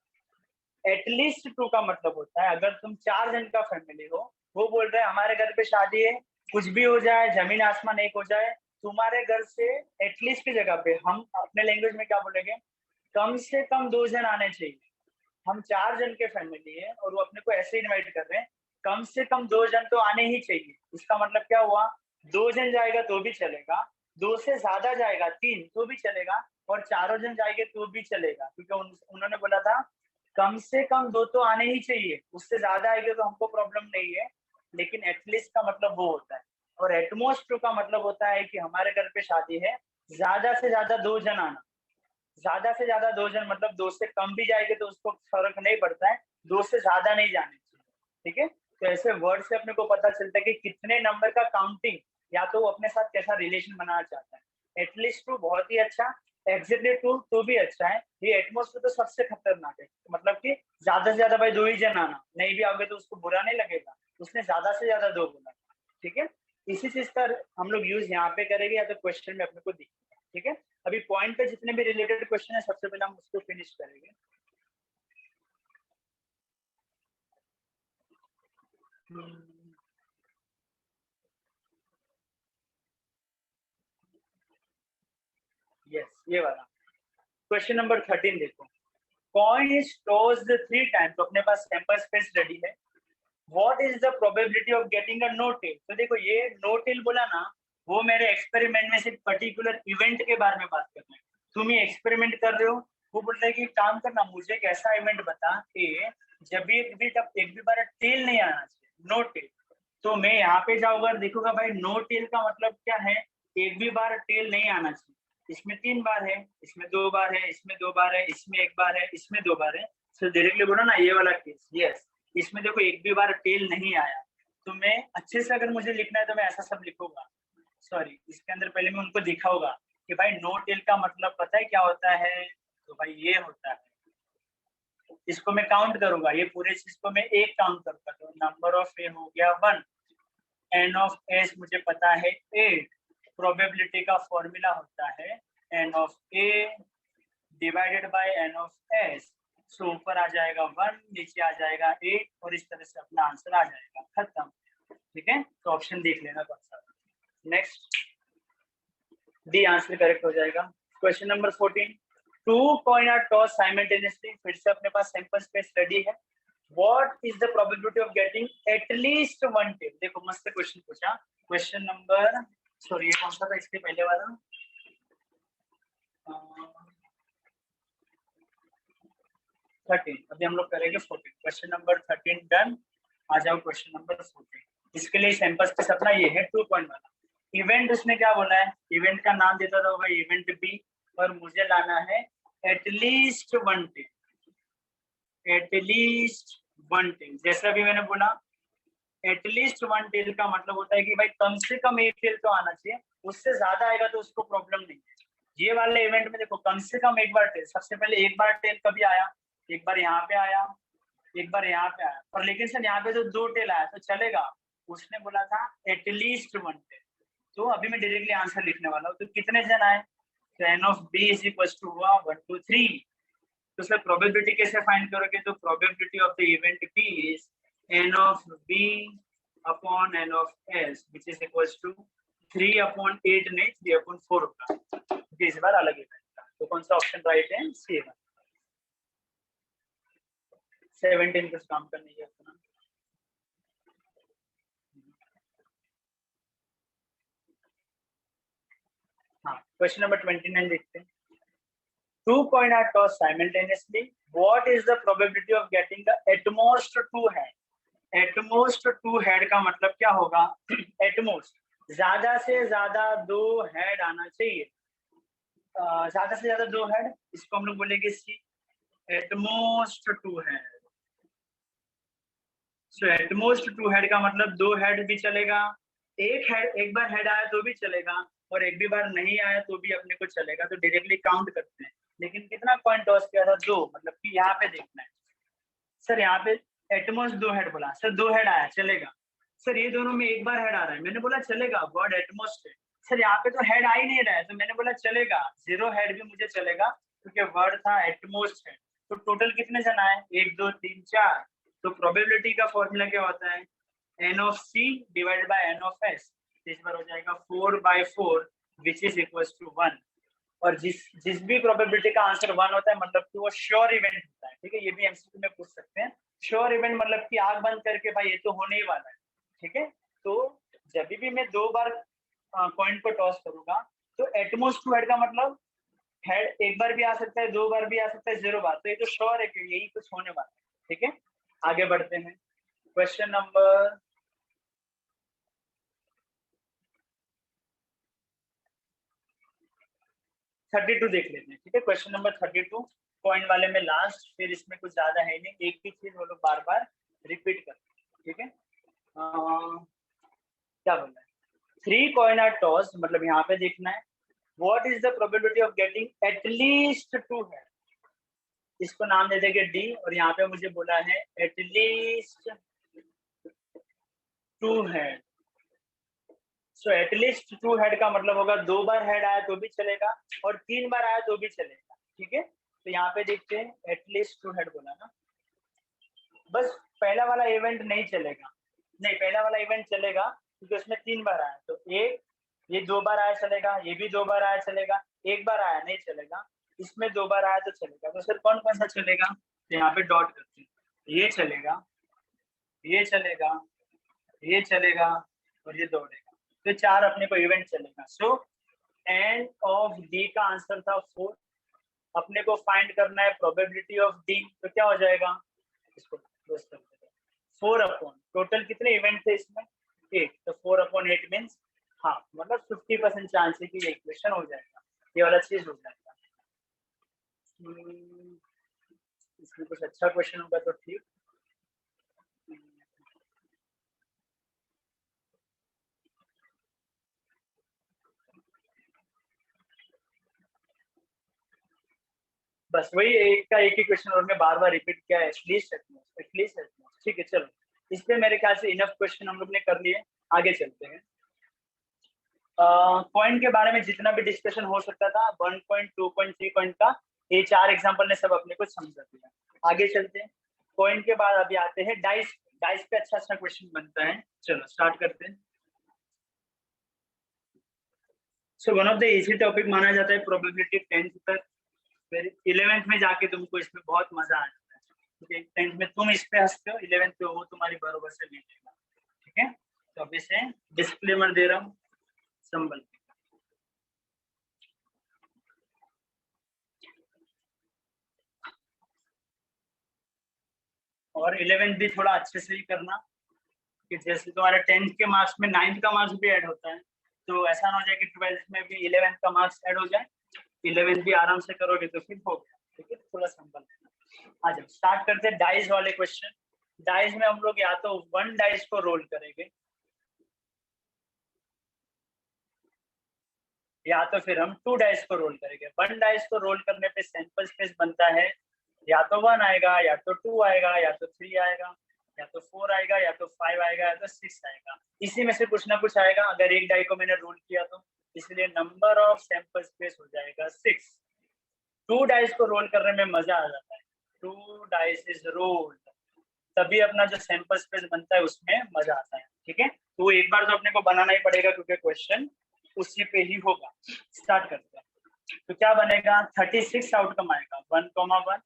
[SPEAKER 1] एटलीस्ट 2 का मतलब होता है अगर तुम 4 जन का फैमिली हो, वो बोल रहे हैं हमारे घर पे शादी है, कुछ भी हो जाए, जमीन आसमान एक हो जाए, तुम्हारे घर से एटलीस्ट की जगह पे हम अपने लैंग्वेज में क्या बोलेंगे, कम से कम 2 जन आने चाहिए। हम 4 जन के फैमिली है और वो अपने को ऐसे इनवाइट कर रहे हैं, कम से कम 2 जन तो आने ही चाहिए। इसका मतलब क्या हुआ? 2 जन जाएगा तो भी चलेगा, 2 से ज्यादा जाएगा 3 तो भी चलेगा, और चारों जन जाएंगे तो भी चलेगा, क्योंकि उन्होंने बोला था कम से कम 2 तो आने ही चाहिए, उससे ज्यादा आएंगे तो हमको प्रॉब्लम नहीं है। लेकिन एटलीस्ट का मतलब वो होता है, और एटमोस्ट का मतलब होता है कि हमारे घर पे शादी है, ज्यादा से ज्यादा 2 जन आना। ज्यादा से ज्यादा 2 जन मतलब 2 से कम भी जाएंगे तो उसको फर्क नहीं पड़ता है, 2 से ज्यादा नहीं जाने चाहिए। ठीक है, तो ऐसे वर्ड से अपने को पता चलता है कि कितने नंबर का काउंटिंग, या तो वो अपने साथ कैसा रिलेशन बनाना चाहता है। एटलीस्ट 2 बहुत ही अच्छा, एग्जैक्टली 2 तो भी अच्छा है। ये एटमोस्ट तो सबसे खतरनाक है, मतलब कि ज्यादा से ज्यादा भाई 2 ही जन आना, नहीं भी आओगे तो उसको बुरा नहीं लगेगा, उसने ज्यादा से ज्यादा 2 बोला। ठीक है, इसी चीज का हम लोग यूज यहाँ पे करेंगे या तो क्वेश्चन में अपने को दिखेगा। ठीक है, अभी पॉइंट पे जितने भी रिलेटेड क्वेश्चन है सबसे पहले हम उसको फिनिश करेंगे। यस, ये वाला क्वेश्चन नंबर 13 देखो। कॉइन इज टॉस्ड 3 टाइम्स, तो अपने पास सैंपल स्पेस रेडी है। What is the probability of getting a no tail? तो देखो ये नो टेल बोला ना, वो मेरे एक्सपेरिमेंट में से पर्टिकुलर इवेंट के बारे में बात कर रहे हैं। तुम ही एक्सपेरिमेंट कर रहे हो, वो बोल रहे हैं कि काम करना, मुझे एक ऐसा इवेंट बता कि जब भी एक भी बार टेल नहीं आना चाहिए, नो टेल। तो मैं यहाँ पे जाऊंगा, देखूंगा भाई नो टेल का मतलब क्या है, एक भी बार टेल नहीं आना चाहिए। इसमें 3 बार है, इसमें 2 बार है, इसमें 2 बार है, इसमें 1 बार है, इसमें 2 बार है। तो डायरेक्टली बोलो ना ये वाला केस, यस इसमें देखो एक भी बार टेल नहीं आया। तो मैं अच्छे से अगर मुझे लिखना है तो मैं ऐसा सब लिखूंगा। सॉरी, इसके अंदर पहले मैं उनको दिखाऊंगा कि भाई नो टेल का मतलब पता है क्या होता है, तो भाई ये होता है। इसको मैं काउंट करूंगा, ये पूरे चीज को मैं एक काउंट करूंगा, तो नंबर ऑफ ए हो गया 1, एन ऑफ एस मुझे पता है 8, प्रोबेबिलिटी का फॉर्मूला होता है n of A divided by n of S. So ऊपर आ जाएगा 1, नीचे आ जाएगा 8, और इस तरह से अपना आंसर आ जाएगा, खत्म। ठीक है, तो ऑप्शन देख लेना कौन सा। नेक्स्ट, डी आंसर करेक्ट हो जाएगा। Question number 14, 2 coin are toss simultaneously. फिर से अपने पास सैंपल स्पेस रेडी है। What is the probability of getting at least 1 tail. देखो मस्त क्वेश्चन पूछा। क्वेश्चन नंबर, सॉरी ये कौन सा था इसके पहले वाला, 13। अभी हम लोग करेंगे 14। Question number 13 done. आ जाओ क्वेश्चन नंबर 14। इसके लिए सैंपल स्पेस अपना ये है 2 कॉइन वाला। इवेंट उसने क्या बोला है, इवेंट का नाम देता था भाई इवेंट बी, और मुझे लाना है एटलीस्ट 1 टेल, एटलीस्ट 1 टेल। जैसा अभी मैंने बोला एटलीस्ट 1 टेल का मतलब होता है कि भाई कम से कम 1 टेल तो आना चाहिए, उससे ज्यादा आएगा तो उसको प्रॉब्लम नहीं है। ये वाले इवेंट में देखो कम से कम 1 बार टेल, सबसे पहले 1 बार टेल कभी आया, एक बार यहाँ पे आया, एक बार यहाँ पे आया, पर लेकिन सर यहाँ पे तो 2 टेल आया तो चलेगा। उसने बोला था एटलीस्ट 1 टेल। तो अभी मैं डायरेक्टली आंसर लिखने वाला हूँ। तो कितने जन आए, तो n of B is equal to हुआ 1 2 3। तो सर प्रोबेबिलिटी कैसे फाइंड करोगे, तो probability of the event B is n of B upon n of S which is equal to 3 upon 8 नहीं 3 अपॉन 4 होगा। इस बार अलग इवेंट था, तो कौन सा ऑप्शन राइट है, सी। 17 कुछ काम करने की अपना। हाँ, क्वेश्चन नंबर 29 देखते हैं। 2 coin are tossed simultaneously. What is the probability of getting the at most 2 head? At most 2 head का मतलब क्या होगा, at most ज्यादा से ज्यादा 2 हेड आना चाहिए। ज्यादा से ज्यादा 2 हेड, इसको हम लोग बोलेंगे सी, at most 2 head. So at most 2 head का मतलब 2 हेड भी चलेगा, एक बार हेड आया तो भी चलेगा, और एक भी बार नहीं आया तो भी अपने को चलेगा। तो डायरेक्टली काउंट करते हैं। लेकिन कितना पॉइंट टॉस किया था, 2, मतलब कि यहाँ पे देखना है। सर यहाँ पे एटमोस्ट 2 हेड बोला, सर 2 हेड आया चलेगा। सर ये दोनों में एक बार हेड आ रहा है, मैंने बोला चलेगा, वर्ड एटमोस्ट है। सर यहाँ पे तो हेड आ ही नहीं रहा है, तो मैंने बोला चलेगा, 0 हेड भी मुझे चलेगा क्योंकि वर्ड था एटमोस्ट है। तो टोटल कितने जन आए, 1 2 3 4। तो प्रोबेबिलिटी का फॉर्मूला क्या होता है, n of C divided by n of S. इस बार हो जाएगा 4/4 विच इज इक्वल टू 1। और जिस भी प्रोबेबिलिटी का आंसर 1 होता है मतलब कि वो श्योर इवेंट होता है। ठीक है, ये भी एमसीक्यू में पूछ सकते हैं। श्योर इवेंट मतलब कि आग बंद करके भाई ये तो होने ही वाला है। ठीक है, तो जब भी मैं 2 बार कॉइन को टॉस करूंगा तो एटमोस्ट 2 हेड का मतलब हेड एक बार भी आ सकता है, 2 बार भी आ सकता है, 0 बार। तो ये तो श्योर है कि यही कुछ होने वाला है। ठीक है, आगे बढ़ते हैं। क्वेश्चन नंबर 32 देख लेते हैं। ठीक है, क्वेश्चन नंबर 32 कॉइन वाले में लास्ट, फिर इसमें कुछ ज्यादा है नहीं, एक ही चीज वो लोग बार बार रिपीट करते हैं। ठीक है, क्या बोल रहा है, 3 कॉइन आर टॉस, मतलब यहाँ पे देखना है what is the probability of getting at least 2 है। इसको नाम दे देंगे डी, और यहाँ पे मुझे बोला है एटलीस्ट 2 है। सो एटलीस्ट 2 हेड का मतलब होगा 2 बार हेड आया तो भी चलेगा और 3 बार आया तो भी चलेगा। ठीक है, तो यहाँ पे देखते हैं एटलीस्ट 2 हेड बोला ना, बस पहला वाला इवेंट नहीं चलेगा, नहीं पहला वाला इवेंट चलेगा क्योंकि उसमें 3 बार आया। तो एक ये 2 बार आया चलेगा, ये भी 2 बार आया चलेगा, एक बार आया नहीं चलेगा, इसमें 2 बार आया तो चलेगा। तो सर कौन कौन सा चलेगा, तो यहाँ पे डॉट करते हैं, ये चलेगा, ये चलेगा, ये चलेगा और ये दौड़ेगा। तो 4 अपने को इवेंट चलेगा। सो एंड ऑफ डी का आंसर था 4। अपने को फाइंड करना है प्रोबेबिलिटी ऑफ डी, तो क्या हो जाएगा, इसको क्लोज कर देते हैं। 4 अपॉन टोटल कितने इवेंट थे इसमें 8, तो 4 अपॉन 8 मीन्स हाँ, मतलब 50% चांस है कि ये इक्वेशन हो जाएगा, ये वाला चीज हो जाएगा। इसमें कुछ अच्छा क्वेश्चन होगा तो ठीक। बस वही एक का एक ही क्वेश्चन और मैं बार बार रिपीट किया है, एटलीस्ट एटलीस्ट। ठीक है, चलो इस पे मेरे ख्याल से इनफ क्वेश्चन हम लोग ने कर लिए, आगे चलते हैं। पॉइंट के बारे में जितना भी डिस्कशन हो सकता था 1 पॉइंट 2 पॉइंट 3 पॉइंट का, ये 4 एग्जांपल ने सब अपने को समझा दिया। आगे चलते हैं। पॉइंट के बाद अभी आते हैं डाइस। डाइस पे अच्छा अच्छा क्वेश्चन बनता है, चलो स्टार्ट करते हैं। So one of the easy topic माना जाता है प्रोबेबिलिटी 10th तक, फिर 11th में जाके तुमको इसमें बहुत मजा आ जाता है, ठीक है। 10th में तुम इस पे हंसते हो, 11th पे वो तुम्हारी बरोबर से ले लेगा, ठीक है। तो अभी से डिस्क्लेमर दे रहा हूँ, संभल। और 11th भी थोड़ा अच्छे से ही करना, कि जैसे तुम्हारे 10th के मार्क्स में 9th का मार्क्स भी ऐड होता है, तो ऐसा ना हो जाए कि 12th में भी 11th का मार्क्स ऐड हो जाए, 11th भी आराम से करोगे तो फिर हो गया, ठीक है। थोड़ा संभल लेना। आ जाओ स्टार्ट करते हैं डाइस वाले क्वेश्चन। डाइस में हम लोग या तो 1 डाइस को रोल करेंगे, या तो फिर हम 2 डाइस को रोल करेंगे। 1 डाइस को रोल करने पे सैंपल स्पेस बनता है, या तो 1 आएगा, या तो 2 आएगा, या तो 3 आएगा, या तो 4 आएगा, या तो 5 आएगा, या तो 6 आएगा। इसी में से कुछ ना कुछ आएगा अगर एक डाई को मैंने रोल किया तो, इसलिए नंबर ऑफ सैंपल स्पेस हो जाएगा 6। 2 डाइस को रोल करने में मजा आ जाता है, 2 डाइस इज रोल्ड, तभी अपना जो सैंपल स्पेस बनता है उसमें मजा आता है, ठीक है। तो एक बार तो अपने को बनाना ही पड़ेगा क्योंकि क्वेश्चन उसी पे ही होगा। स्टार्ट करते हैं। तो क्या बनेगा, 36 आउटकम आएगा, 1, 1, 1,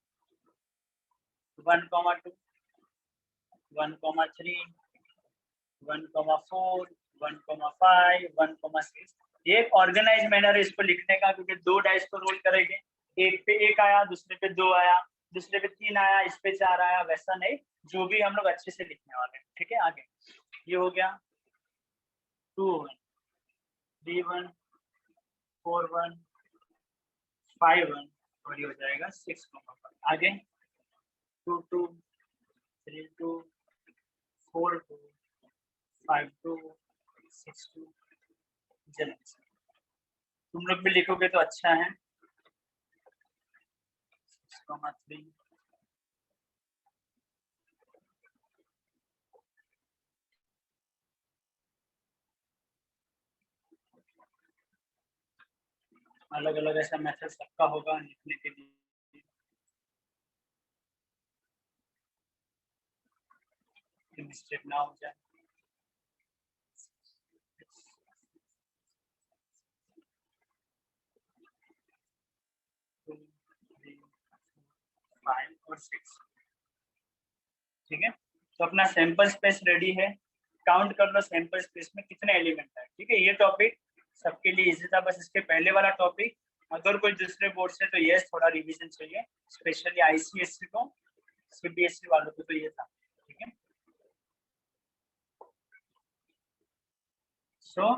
[SPEAKER 1] 2, 1, 3, 1, 4, 1, 5, 1, 6। ये एक ऑर्गेनाइज मैनर है इसको लिखने का, क्योंकि 2 डाइस को रोल करेंगे, एक पे 1 आया, दूसरे पे 2 आया, दूसरे पे 3 आया, इस पे 4 आया, वैसा नहीं, जो भी हम लोग अच्छे से लिखने वाले हैं, ठीक है। आगे ये हो गया 2, 1, 3, 1, 4, 1, 5, 1, और ये हो जाएगा 6, 1। आगे 2, 2, 3, 2, 4, 2, 5, 2, 6, 2। तुम लोग भी लिखोगे तो अच्छा है। 6, 3। अलग अलग ऐसा मेथड सबका होगा लिखने के लिए, मिस्टेक ना हो जाए। और 6, ठीक है। तो अपना सैंपल स्पेस रेडी है, काउंट कर लो सैंपल स्पेस में कितने एलिमेंट है, ठीक है। ये टॉपिक सबके लिए इजी था, बस इसके पहले वाला टॉपिक अगर कोई दूसरे बोर्ड से तो ये थोड़ा रिवीजन चाहिए, स्पेशली आईसीएससी को, सीबीएसई वालों को तो ये था, ठीक है। सो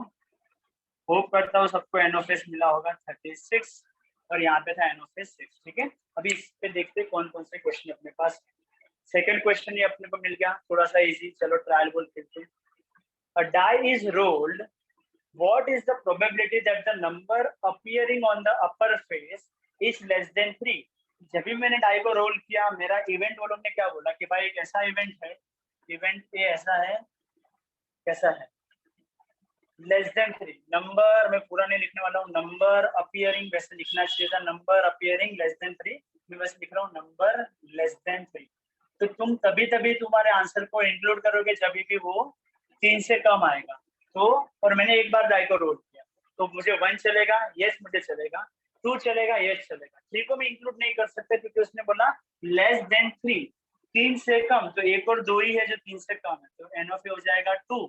[SPEAKER 1] होप करता हूँ सबको एनओफएस मिला होगा 36, और यहाँ पे था एनओफएस 6, ठीक है। अभी इस पे देखते हैं कौन कौन से क्वेश्चन अपने पास। सेकंड क्वेश्चन ये अपने को मिल गया, थोड़ा सा इजी, चलो ट्रायल बोल खेलते हैं। A die is rolled. What is the probability that the number appearing on the upper face is less than 3? जब भी मैंने डाई को रोल किया, मेरा इवेंट वालों ने क्या बोला कि भाई एक ऐसा इवेंट है, इवेंट ए ऐसा है, कैसा है, लेस देन 3। नंबर मैं पूरा नहीं लिखने वाला हूँ, नंबर अपीयरिंग वैसे लिखना चाहिए था, नंबर अपीयरिंग लेस देन 3, मैं वैसे लिख रहा हूँ नंबर लेस देन 3। तो तुम तभी तभी तुम्हारे आंसर को इंक्लूड करोगे जब भी वो 3 से कम आएगा। तो और मैंने एक बार डाई को रोल किया, तो मुझे 1 चलेगा, यस मुझे चलेगा, 2 चलेगा, यस चलेगा, 3 को मैं इंक्लूड नहीं कर सकते क्योंकि उसने बोला लेस देन 3, 3 से कम, तो एक और 2 ही है जो 3 से कम है, तो एन ऑफ ए हो जाएगा 2।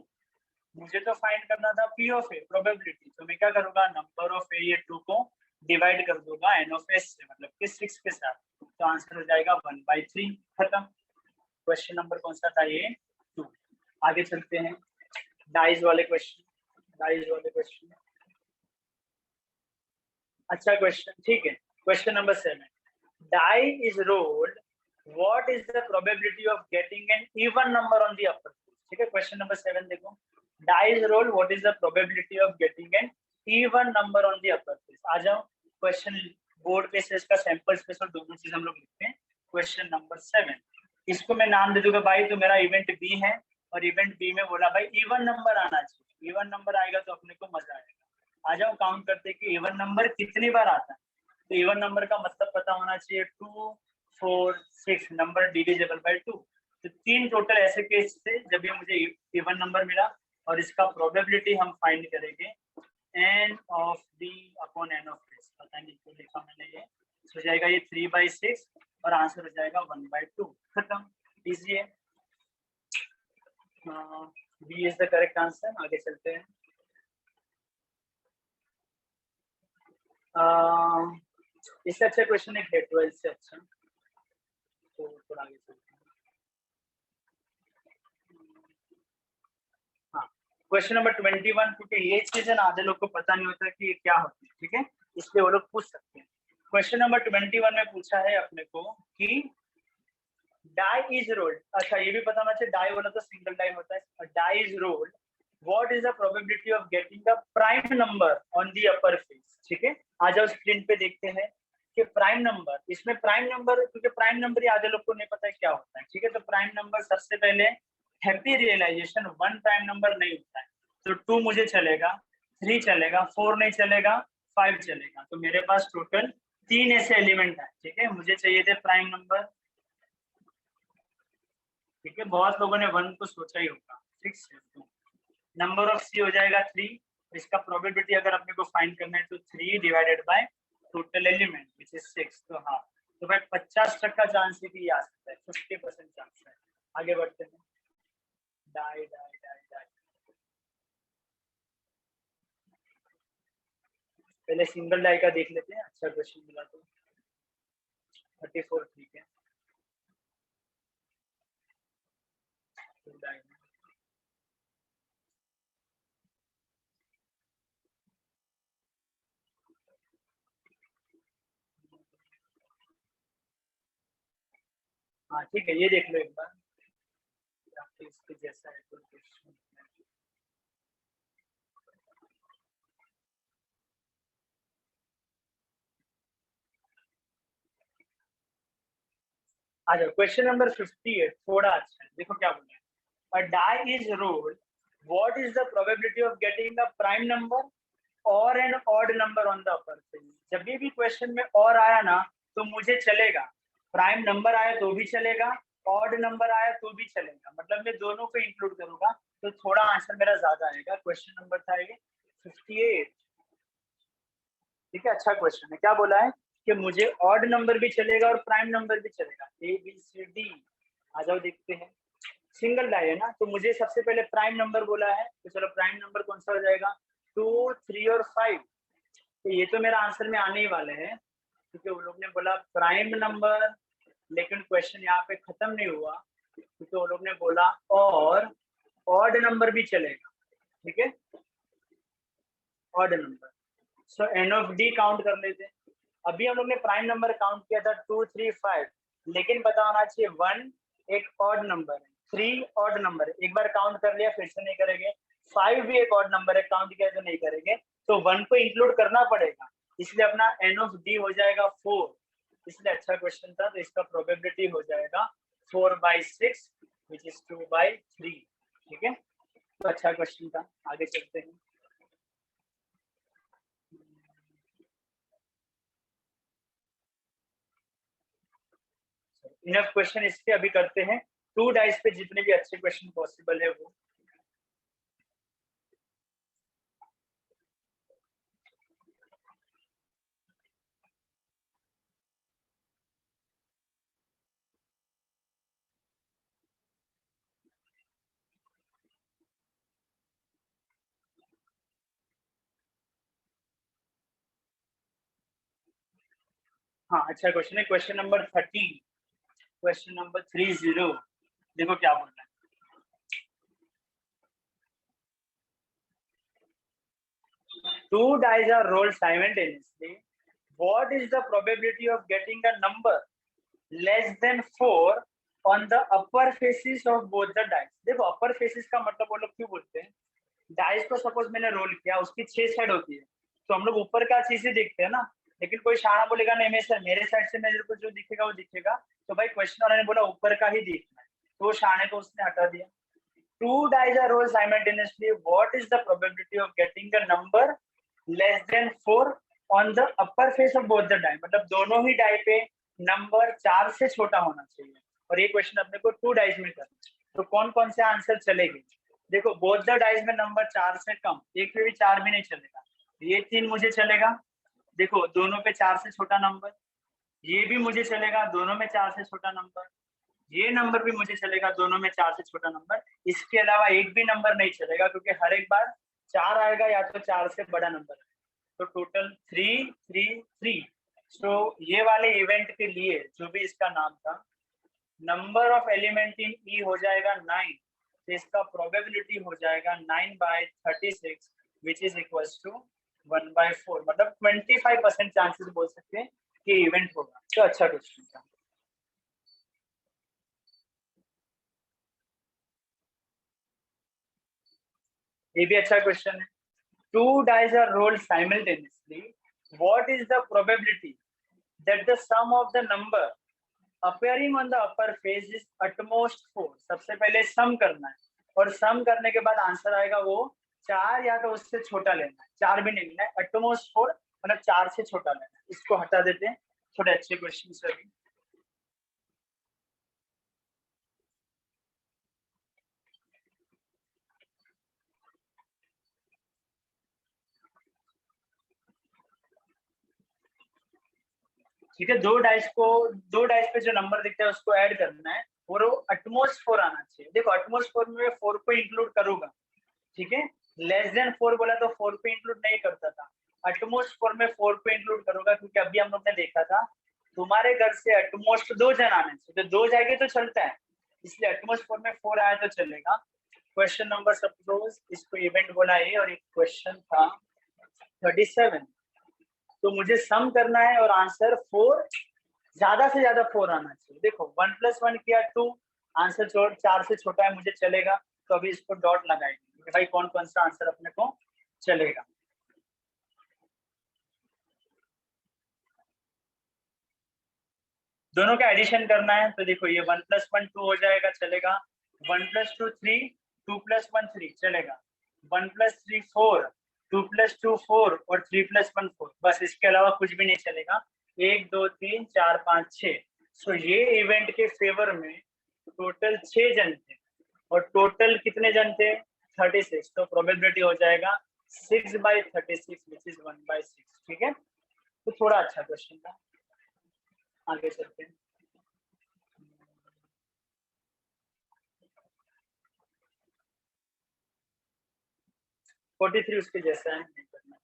[SPEAKER 1] मुझे तो फाइंड करना था पी ऑफ ए, प्रोबेबिलिटी। तो मैं क्या करूंगा, नंबर ऑफ ए, ये 2 को डिवाइड कर दूंगा एन ऑफ एस से, मतलब कि 6 के साथ। तो आंसर हो जाएगा 1/3। खत्म। क्वेश्चन नंबर कौन सा था ये, 2। आगे चलते हैं, डाइज वाले क्वेश्चन। डाइज वाले क्वेश्चन, अच्छा क्वेश्चन, ठीक है। Question number 7, die is rolled, what is the probability of getting an even number on the upper face? ठीक है, क्वेश्चन नंबर 7 देखो, die is rolled, what is the probability of getting an even number on the upper face? आ जाओ, question board पे से इसका sample space और दोनों चीज हम लोग लिखते हैं। क्वेश्चन नंबर 7, इसको मैं नाम दे दूंगा भाई, तो मेरा इवेंट बी है, और इवेंट बी में बोला भाई इवन नंबर आना चाहिए। इवन नंबर आएगा तो अपने को मजा आएगा। आ जाओ, काउंट करते कि इवन नंबर कितनी बार आता है। तो इवन नंबर का मतलब पता होना चाहिए, 2, 4, 6 नंबर डिविजिबल बाय 2। तो 3 टोटल ऐसे केस थे जब ये मुझे इवन नंबर मिला, और इसका प्रोबेबिलिटी हम फाइंड करेंगे n of d upon n of s। पता नहीं क्यों लिखा मैंने ये, हो जाएगा ये 3/6 और आंसर हो जाएगा 1/2। खत्म, इजी है। B is the correct answer. आगे चलते हैं। इससे अच्छा क्वेश्चन एक है 12 से अच्छा, तो थोड़ा आगे चलते हैं। हाँ, क्वेश्चन नंबर 21, क्योंकि ये चीज है ना, आधे लोग को पता नहीं होता कि ये क्या होती है, ठीक है, इसलिए वो लोग पूछ सकते हैं। क्वेश्चन नंबर 21 में पूछा है अपने को कि डाई इज रोल्ड। अच्छा, ये भी पता होना चाहिए, डाई वाला तो सिंगल डाई होता है, die is rolled, what is the probability of getting the prime number on the upper face. ठीक है, आ जाओ स्क्रीन पे देखते हैं कि प्राइम नंबर, इसमें प्राइम नंबर, क्योंकि प्राइम नंबर ही आधे लोग को नहीं पता है क्या होता है। ठीक है, तो प्राइम नंबर सबसे पहले हैप्पी रियलाइजेशन, 1 प्राइम नंबर नहीं होता है, तो 2 मुझे चलेगा, 3 चलेगा, 4 नहीं चलेगा, 5 चलेगा। तो मेरे पास टोटल 3 ऐसे एलिमेंट है। ठीक है, मुझे चाहिए थे प्राइम नंबर। ठीक है, बहुत लोगों ने 1 को सोचा ही होगा। 6 है, तो नंबर ऑफ सी हो जाएगा 3। इसका प्रोबेबिलिटी अगर अपने को फाइंड करना है तो 3 divided by total element which is 6। तो हाँ, तो भाई 50% चांस है कि ये आ सकता है, 50% चांस है। आगे बढ़ते हैं। डाई डाई डाई डाई, पहले सिंगल डाई का देख लेते हैं। अच्छा क्वेश्चन मिला तो 34, ठीक है। डाई, हाँ ठीक है, ये देख लो एक बार, इसके जैसा है तो क्वेश्चन। आ जाओ, क्वेश्चन नंबर 58 थोड़ा अच्छा है, देखो क्या बोला है। A die is rolled, what is the probability of getting a prime number or an odd number on the upper face? जब भी क्वेश्चन में और आया ना, तो मुझे चलेगा, प्राइम नंबर आया तो भी चलेगा, ऑड नंबर आया तो भी चलेगा, मतलब मैं दोनों को इंक्लूड करूंगा, तो थोड़ा आंसर मेरा ज्यादा आएगा। क्वेश्चन नंबर था ये 58। ठीक है, अच्छा क्वेश्चन है। क्या बोला है कि मुझे ऑड नंबर भी चलेगा और प्राइम नंबर भी चलेगा, ए बी सी डी। आ जाओ देखते हैं। सिंगल डाई है ना, तो मुझे सबसे पहले प्राइम नंबर बोला है, तो चलो प्राइम नंबर कौन सा हो जाएगा, 2, 3 और 5। तो ये तो मेरा आंसर में आने ही वाले हैं, क्योंकि वो लोग ने बोला प्राइम नंबर, लेकिन क्वेश्चन यहाँ पे खत्म नहीं हुआ, क्योंकि वो लोग ने बोला और ऑड नंबर भी चलेगा। ठीक है, odd number. So n of D count कर लेते हैं। अभी हम लोग ने प्राइम नंबर काउंट किया था 2, 3, 5, लेकिन पता होना चाहिए 1 एक ऑड नंबर है, 3 ऑड नंबर है, एक बार काउंट कर लिया फिर से नहीं करेंगे। 5 भी एक ऑड नंबर है, काउंट किया तो नहीं करेंगे, तो 1 को इंक्लूड करना पड़ेगा, इसलिए अपना एन ऑफ डी हो जाएगा 4। इसलिए अच्छा क्वेश्चन था, तो इसका प्रोबेबिलिटी हो जाएगा 4/6 विच इज 2/3। ठीक है, तो अच्छा क्वेश्चन था। आगे चलते हैं। इनफ क्वेश्चन इसके अभी करते हैं, 2 डाइस पे जितने भी अच्छे क्वेश्चन पॉसिबल है वो। हाँ अच्छा क्वेश्चन है, क्वेश्चन नंबर 30, क्वेश्चन नंबर 30, देखो क्या बोल रहा है। Two dice are rolled simultaneously. What is the probability of getting a number less than 4 on the upper faces of both the dice? देखो upper faces का मतलब वो लोग क्यों बोलते हैं, डाइस को सपोज मैंने रोल किया, उसकी 6 साइड होती है, तो हम लोग ऊपर का चीज ही देखते हैं ना, लेकिन कोई शाना बोलेगा नहीं मेरे साइड से मेरे को जो दिखेगा वो दिखेगा, तो भाई क्वेश्चन वाले ने बोला ऊपर का ही दिखना है, तो वो शाने को उसने हटा दिया। Two dice are rolled simultaneously. What is the probability of getting a number less than 4 on the upper face of both the die? मतलब दोनों ही डाई पे नंबर 4 से छोटा होना चाहिए, और ये क्वेश्चन अपने को 2 डाइस में करना है, तो कौन कौन से आंसर चलेंगे। देखो बोथ द डाइस में नंबर 4 से कम, एक पे भी 4 भी नहीं चलेगा, ये 3 मुझे चलेगा, देखो दोनों पे 4 से छोटा नंबर, ये भी मुझे चलेगा, दोनों में 4 से छोटा नंबर, ये नंबर भी मुझे चलेगा, दोनों में 4 से छोटा नंबर, इसके अलावा एक भी नंबर नहीं चलेगा, क्योंकि हर एक बार 4 आएगा या तो 4 से बड़ा नंबर है, तो टोटल 3 3 3। तो ये वाले इवेंट के लिए जो भी इसका नाम था, नंबर ऑफ एलिमेंट इन ई हो जाएगा 9, तो इसका प्रोबेबिलिटी हो जाएगा 9/36 विच इज इक्वल्स टू 1/4, मतलब 25% चांसेस बोल सकते हैं कि इवेंट होगा। तो अच्छा क्वेश्चन था। ये भी अच्छा क्वेश्चन है। Two dice are rolled simultaneously. What is the probability that the sum of the number appearing on the upper face is at most 4? सबसे पहले सम करना है, और सम करने के बाद आंसर आएगा वो 4 या तो उससे छोटा लेना है, 4 भी नहीं लेना है, एटमोस्ट 4 मतलब 4 से छोटा लेना है। इसको हटा देते हैं, थोड़े अच्छे क्वेश्चन सभी। ठीक है, दो डाइस पे जो नंबर दिखता है उसको ऐड करना है, और वो एटमोस्ट 4 आना चाहिए। देखो एटमोस्ट 4 में 4 को इंक्लूड करूंगा, ठीक है, लेस देन 4 बोला तो 4 को इंक्लूड नहीं करता था, एटमोस्ट 4 में 4 को इंक्लूड करूंगा, क्योंकि अभी हम लोग ने देखा था तुम्हारे घर से एटमोस्ट 2 जन आने चाहिए, तो 2 जाएंगे तो चलता है, इसलिए एटमोस्ट 4 में 4 आया तो चलेगा। क्वेश्चन नंबर सपोज इसको इवेंट बोला है, और एक क्वेश्चन था 37, तो मुझे सम करना है और आंसर 4, ज्यादा से ज्यादा 4 आना चाहिए। देखो 1 + 1 किया 2, आंसर 4 से छोटा है, मुझे चलेगा, तो अभी इसको डॉट लगाएंगे कि भाई कौन कौन सा आंसर अपने को चलेगा। दोनों का एडिशन करना है, तो देखो ये 1 + 1 2 हो जाएगा, चलेगा, 1 + 2 3, 2 + 1 3 चलेगा, 1 + 3 4, 2 + 2 4 और 3 + 1 4, बस इसके अलावा कुछ भी नहीं चलेगा। 1 2 3 4 5 6, सो ये इवेंट के फेवर में टोटल 6 जन थे, और टोटल कितने जन थे 36, तो प्रोबेबिलिटी हो जाएगा 6/36 विच इज 1/6। ठीक है, तो थोड़ा अच्छा क्वेश्चन था, आगे चलते हैं। 43 उसके जैसा है, नहीं करना।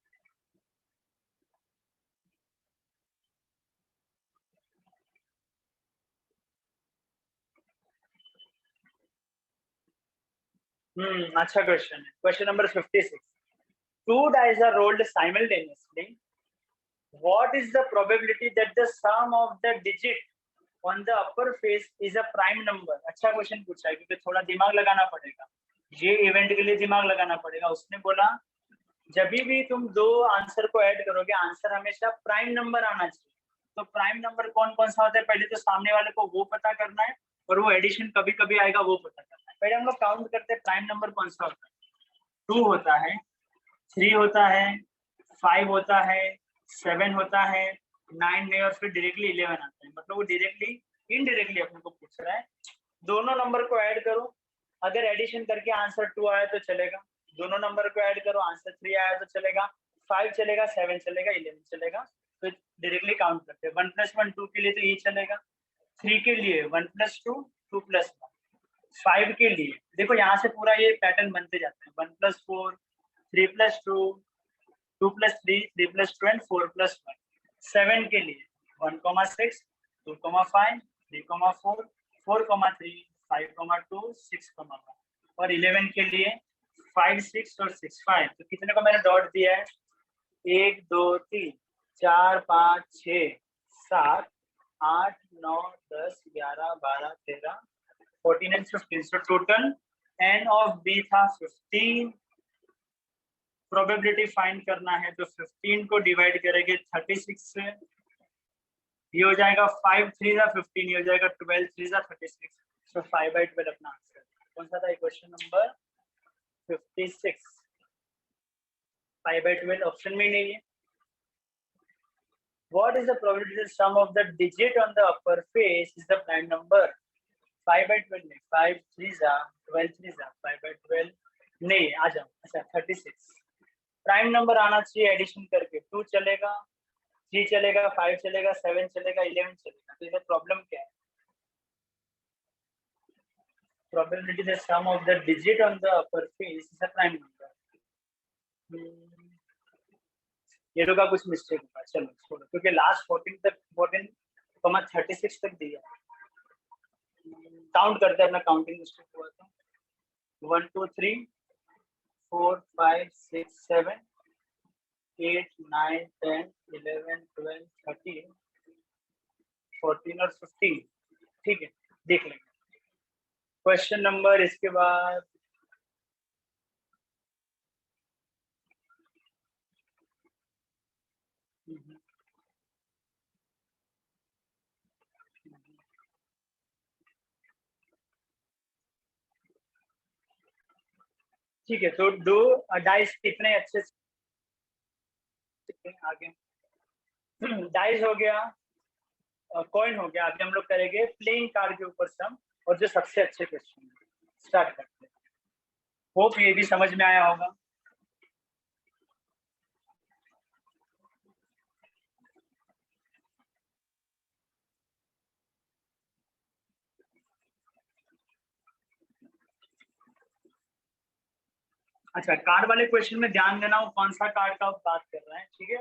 [SPEAKER 1] अच्छा क्वेश्चन है, question number 56। Two dice are rolled simultaneously. What is the probability that the sum of the digit on the upper face is a prime number? अच्छा क्वेश्चन पूछा है, क्योंकि थोड़ा दिमाग लगाना पड़ेगा, ये इवेंट के लिए दिमाग लगाना पड़ेगा। उसने बोला जब भी तुम दो आंसर को ऐड करोगे, आंसर हमेशा प्राइम नंबर आना चाहिए। तो प्राइम नंबर कौन कौन सा होता है, पहले तो सामने वाले को वो पता करना है, और वो एडिशन कभी कभी आएगा वो पता करना है। पहले हम लोग काउंट करते हैं प्राइम नंबर कौन सा होता है। 2 होता है, 3 होता है, 5 होता है, 7 होता है, 9 में, और फिर डायरेक्टली 11 आता है। मतलब वो डायरेक्टली इनडायरेक्टली अपने को पूछ रहा है। दोनों नंबर को ऐड करो, अगर एडिशन करके आंसर 2 आया तो चलेगा, दोनों नंबर को ऐड करो, आंसर 3 आया तो चलेगा, 5 चलेगा, 7 चलेगा, 11 चलेगा। तो डायरेक्टली काउंट करते हैं। 1 + 1 2 के लिए तो ये चलेगा, 3 के लिए 1 + 2 2 + 1, 5 के लिए देखो यहाँ से पूरा ये पैटर्न बनते जाते हैं, 1 + 4 3 + 2 2 + 3 3 + 2 एंड 4 + 1। 7 के लिए 1,6, 2,5, 3,4, 4,3, 5,2, 6,1 और 11 के लिए 5, 6 और 6, 5। तो कितने को मैंने डॉट दिया है? 1, 2, 3, 4, 5, 6, 7, 8, 9, 10, 11, 12, 13, 14 and 15। So total n of B था 15। प्रोबेबिलिटी फाइंड करना है तो 15 को डिवाइड करेंगे 36 से, ये हो जाएगा 5 3 जा 15, ये हो जाएगा 12 3 जा 36। सो 5/12 अपना आंसर। कौन सा था क्वेश्चन नंबर 56? 5/12 ऑप्शन में नहीं है। What is the probability that sum of the digit on the upper face is the prime number? 5/12 नहीं, 5 3 जा 12 3 जा 5/12 नहीं, आ जाओ। अच्छा 36 प्राइम नंबर आना चाहिए एडिशन करके। 2 चलेगा, 3 चलेगा, 5 चलेगा, 7 चलेगा, 11 चलेगा। तो इसका प्रॉब्लम क्या है? Probability the sum of the digit on the upper face is a prime number. ये तो का कुछ मिस्टेक होगा, चलो छोड़ो, क्योंकि लास्ट 36 तक दिया। काउंट करते हैं, अपना काउंटिंग मिस्टेक हुआ था। 1 2 3 4 5 6 7 8 9 10 11 12 13 14 और 15। ठीक है, देख लेंगे क्वेश्चन नंबर। इसके बाद ठीक है, तो दो डाइस कितने अच्छे से आगे डाइस हो गया, कॉइन हो गया। अभी हम लोग करेंगे प्लेइंग कार्ड के ऊपर सम, और जो सबसे अच्छे क्वेश्चन स्टार्ट करते हैं। होप ये भी समझ में आया होगा। अच्छा, कार्ड वाले क्वेश्चन में ध्यान देना हो कौन सा कार्ड का बात कर रहे हैं। ठीक है,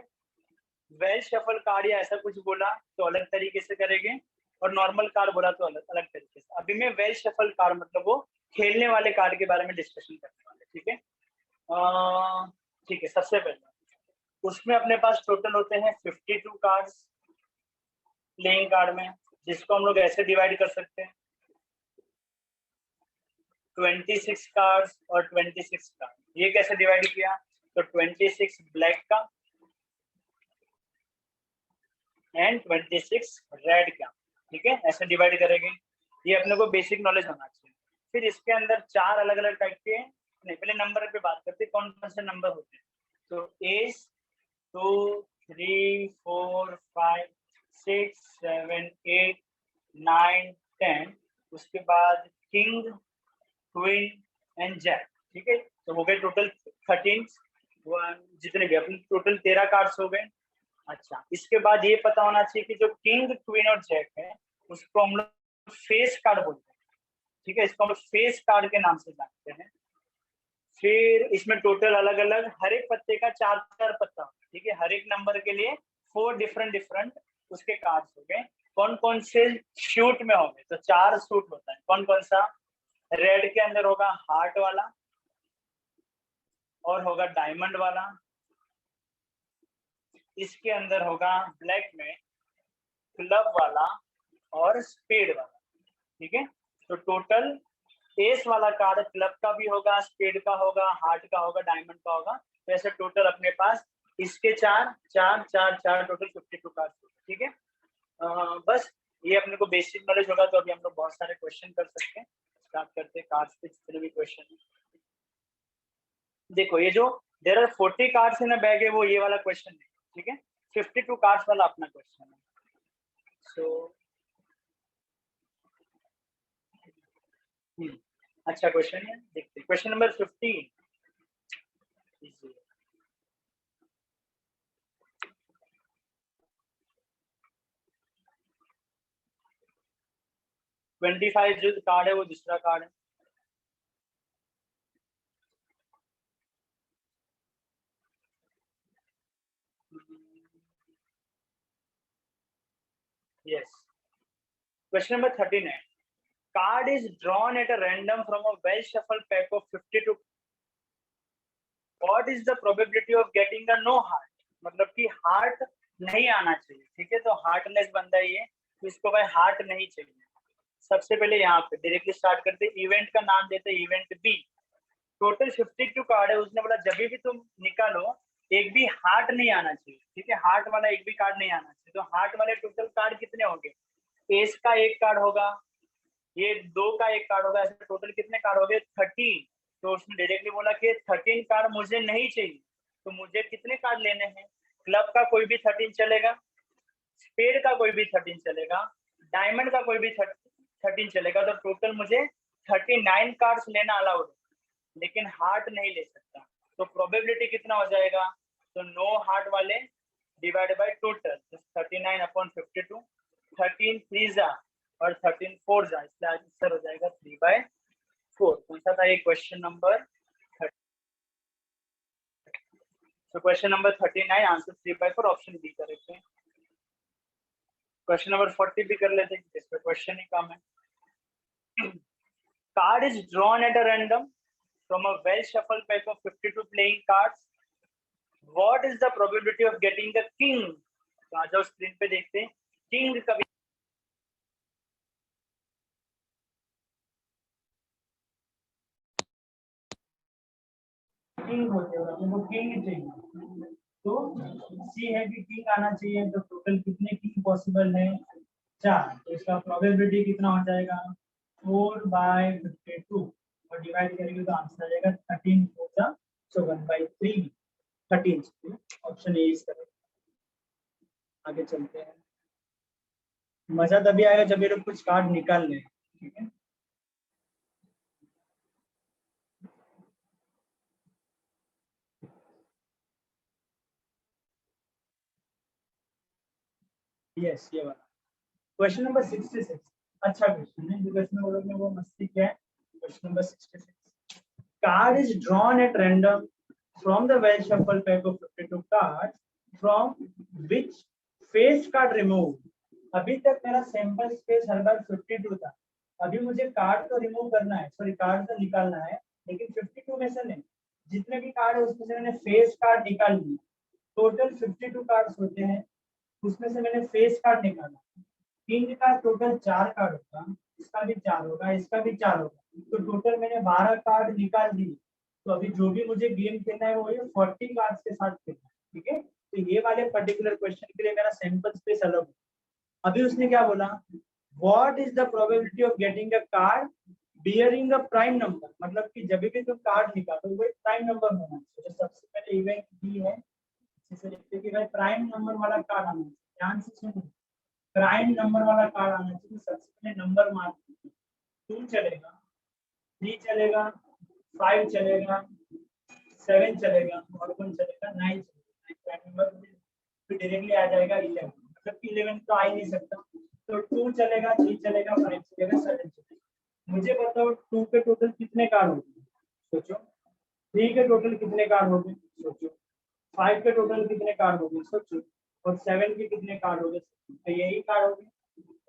[SPEAKER 1] वेल शफल कार्ड या ऐसा कुछ बोला तो अलग तरीके से करेंगे, और नॉर्मल कार्ड बोला तो अलग अलग तरीके से। अभी मैं वेल शफल कार्ड मतलब वो खेलने वाले कार्ड के बारे में डिस्कशन करने वाले। ठीक है, ठीक है। सबसे पहले उसमें अपने पास टोटल होते हैं 52 कार्ड्स प्लेइंग कार्ड में, जिसको हम लोग ऐसे डिवाइड कर सकते हैं 26 कार्ड्स और 26 कार्ड। ये कैसे डिवाइड किया? तो 26 ब्लैक का एंड 26 रेड का। ठीक है, ऐसे डिवाइड करेंगे। ये अपने को बेसिक नॉलेज होना चाहिए। फिर इसके अंदर 4 अलग अलग टाइप के, नहीं पहले नंबर पे बात करते हैं कौन कौन से नंबर होते हैं। तो एस 2 3 4 5 6 7 8 9 10, उसके बाद किंग क्वीन एंड जैक। ठीक है, तो हो गए टोटल 13, जितने भी अपने टोटल 13 कार्ड्स हो गए। अच्छा, इसके बाद ये पता होना चाहिए कि जो किंग क्वीन और जैक है उसको हम लोग फेस कार्ड बोलते हैं। ठीक है, इसको हम लोग फेस कार्ड के नाम से जानते हैं। फिर इसमें टोटल अलग अलग हर एक पत्ते का 4 पत्ता। ठीक है, हर एक नंबर के लिए 4 डिफरेंट डिफरेंट उसके कार्ड्स हो गए। कौन कौन से शूट में होंगे? तो 4 सूट होता है। कौन कौन सा? रेड के अंदर होगा हार्ट वाला, और होगा डायमंड वाला। इसके अंदर होगा ब्लैक में क्लब वाला और स्पेड वाला। ठीक है, तो टोटल एस वाला कार्ड क्लब का भी होगा, स्पेड का होगा, हार्ट का होगा, डायमंड का होगा। तो ऐसे टोटल अपने पास इसके 4 4 4 4 टोटल 52 कार्ड। ठीक है, बस ये अपने को बेसिक नॉलेज होगा। तो अभी हम लोग बहुत सारे क्वेश्चन कर सकते हैं। स्टार्ट करते हैं कार्ड्स पे जितने भी क्वेश्चन। देखो, ये जो there are 40 cards in a bag है, वो ये वाला क्वेश्चन है। ठीक है, 52 कार्ड्स वाला अपना क्वेश्चन है। सो अच्छा क्वेश्चन है, देखते हैं क्वेश्चन नंबर 15। 25 जो कार्ड है वो दूसरा कार्ड है। Question number 39, card is drawn at a random from a well shuffled pack of 52. What is the probability of getting a no heart? मतलब कि हार्ट नहीं आना चाहिए, ठीक है, तो हार्टलेस बंदा ये, तो इसको भाई हार्ट नहीं चाहिए। सबसे पहले यहाँ पे डायरेक्टली स्टार्ट करते, इवेंट का नाम देते, इवेंट बी। टोटल 52 कार्ड है, उसने बोला जब भी तुम निकालो एक भी हार्ट नहीं आना चाहिए, ठीक है, हार्ट वाला एक भी कार्ड नहीं आना चाहिए। तो हार्ट वाले टोटल कार्ड कितने होंगे? एस का एक कार्ड होगा, ये 2 का एक कार्ड होगा, ऐसे टोटल कितने कार्ड हो गए? 13। तो उसने डायरेक्टली बोला कि 13 कार्ड मुझे नहीं चाहिए, तो मुझे कितने कार्ड लेने हैं? क्लब का कोई भी 13 चलेगा, स्पेड का कोई भी 13 चलेगा, डायमंड का कोई भी 13 चलेगा, तो टोटल मुझे 39 कार्ड्स लेना अलाउड है, लेकिन हार्ट नहीं ले सकता। तो प्रोबेबिलिटी कितना हो जाएगा? तो नो हार्ट वाले डिवाइड बाय टोटल, 39 अपॉन 52, 13 3 जा और 13 4 जा, इसलिए आंसर हो जाएगा 3/4। कौन सा था ये? Question number 30। तो question number 39 answer 3/4, option B correct है। क्वेश्चन नंबर 40 भी कर लेते हैं, इस पे क्वेश्चन ही कम है। Card is drawn at a random from a well shuffled pack of 52 playing cards. What is the probability of getting the king? तो आ जाओ स्क्रीन पे देखते हैं किंग कभी किंग होते हैं, अपने को किंग चाहिए, तो सी है कि किंग आना चाहिए। तो टोटल कितने किंग पॉसिबल है? 4। तो इसका प्रोबेबिलिटी कितना हो जाएगा? 4/52 और डिवाइड करेंगे तो आंसर आ जाएगा 13 4 जा, सो 1/3 13। Option A is correct. आगे चलते हैं, मजा तभी आएगा जब ये लोग कुछ कार्ड निकाल लें, ठीक है। यस, ये वाला क्वेश्चन नंबर 66 अच्छा क्वेश्चन है, जो इसमें वो लोग ने वो मस्ती किया है। Question number 66, card is drawn at random from the well shuffle pack of 52 cards from which face card remove. अभी तक मेरा सैंपल स्पेस हर बार 52 था, अभी मुझे कार्ड तो रिमूव करना है, सॉरी कार्ड तो निकालना है, लेकिन 52 में से नहीं, जितने भी कार्ड है उसमें से मैंने फेस कार्ड निकाल लिए। टोटल 52 कार्ड्स होते हैं, उसमें से मैंने फेस कार्ड निकाला। किंग का टोटल 4 कार्ड होगा, इसका भी 4 होगा, इसका भी 4 होगा, तो टोटल मैंने 12 कार्ड निकाल दिए। तो अभी जो भी मुझे गेम खेलना है वो ये 40 कार्ड्स के साथ खेलना है, ठीक है। तो ये वाले पर्टिकुलर क्वेश्चन के लिए मेरा सैंपल स्पेस अलग है। अभी उसने क्या बोला? What is the probability of getting a card bearing a prime number, मतलब कि जब भी तुम कार्ड निकालो वो एक प्राइम नंबर होना चाहिए। तो सबसे पहले इवेंट बी है, इसे लिखते हैं कि भाई प्राइम नंबर वाला कार्ड आना चाहिए। ध्यान से सुनो, प्राइम नंबर वाला कार्ड आना चाहिए। सबसे पहले नंबर मार्क 2 चलेगा, 3 चलेगा, 5 चलेगा, 7 चलेगा और कौन चलेगा? 9 चलेगा। प्राइम नंबर तो डायरेक्टली आ जाएगा 11, मतलब कि 11 तो आ ही नहीं सकता। तो 2 चलेगा, 3 चलेगा, 5 चलेगा, 7 चलेगा। मुझे बताओ 2 के टोटल कितने कार्ड होंगे? सोचो। 3 के टोटल कितने कार्ड होंगे? सोचो। 5 के टोटल कितने कार्ड हो गए? सोचो। और 7 के कितने कार्ड हो गए? तो यही कार्ड हो गए।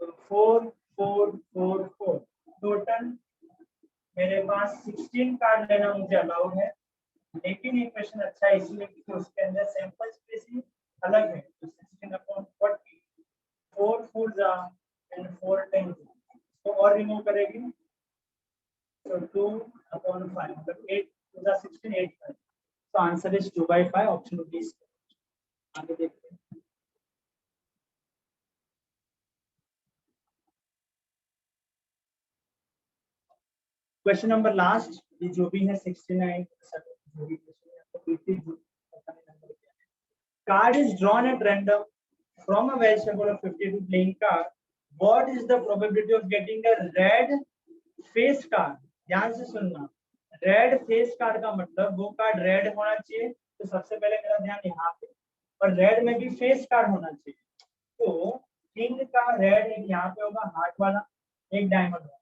[SPEAKER 1] तो 4 4 4 4 टोटल मेरे पास 16 कार्ड लेना मुझे अलाउड है। लेकिन ये क्वेश्चन अच्छा है इसलिए कि उसके अंदर सैंपल स्पेस ही अलग है। तो 16/40 4 4 जा एंड 4 10 तो और रिमूव करेगी तो 2/5 मतलब 8 2 जा 16 8 5। तो आंसर इज 2/5, ऑप्शन बी। आगे देखते हैं, क्वेश्चन नंबर लास्ट, ये जो भी है 69 जो भी क्वेश्चन है आपको बिल्कुल पता नहीं नंबर क्या है। Card is drawn at random from a well shuffle of 52 playing card, what is the probability of getting a red face card? ध्यान से सुनना, रेड फेस कार्ड का मतलब वो कार्ड रेड होना चाहिए। तो सबसे पहले मेरा ध्यान यहाँ पे, और रेड में भी फेस कार्ड होना चाहिए। तो किंग का रेड एक यहाँ पे होगा हार्ट वाला, एक डायमंड वाला।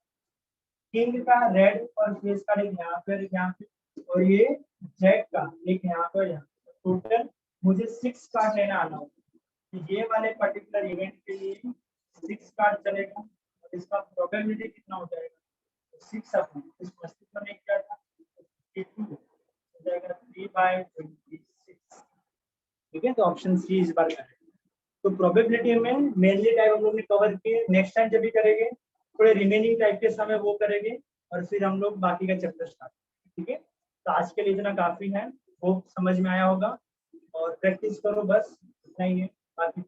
[SPEAKER 1] किंग का रेड और फेस का एक यहाँ पे, एक यहाँ पे, और ये जैक का एक यहाँ पे, यहाँ पे। टोटल मुझे 6 कार्ड लेना आना होगा। तो ये वाले पर्टिकुलर इवेंट के लिए 6 कार्ड चलेगा, इसका प्रोबेबिलिटी कितना हो जाएगा, 6 अपॉन इस मस्तिष्क में क्या था 52 हो जाएगा 3/26। ठीक है, तो ऑप्शन सी इस बार करेंगे। तो प्रोबेबिलिटी में मेनली टाइप हम लोग ने कवर किए, नेक्स्ट टाइम जब भी करेंगे थोड़े रिमेनिंग टाइप के समय वो करेंगे और फिर हम लोग बाकी का चैप्टर स्टार्ट। ठीक है, तो आज के लिए इतना काफी है, होप समझ में आया होगा और प्रैक्टिस करो, बस इतना ही है, बाकी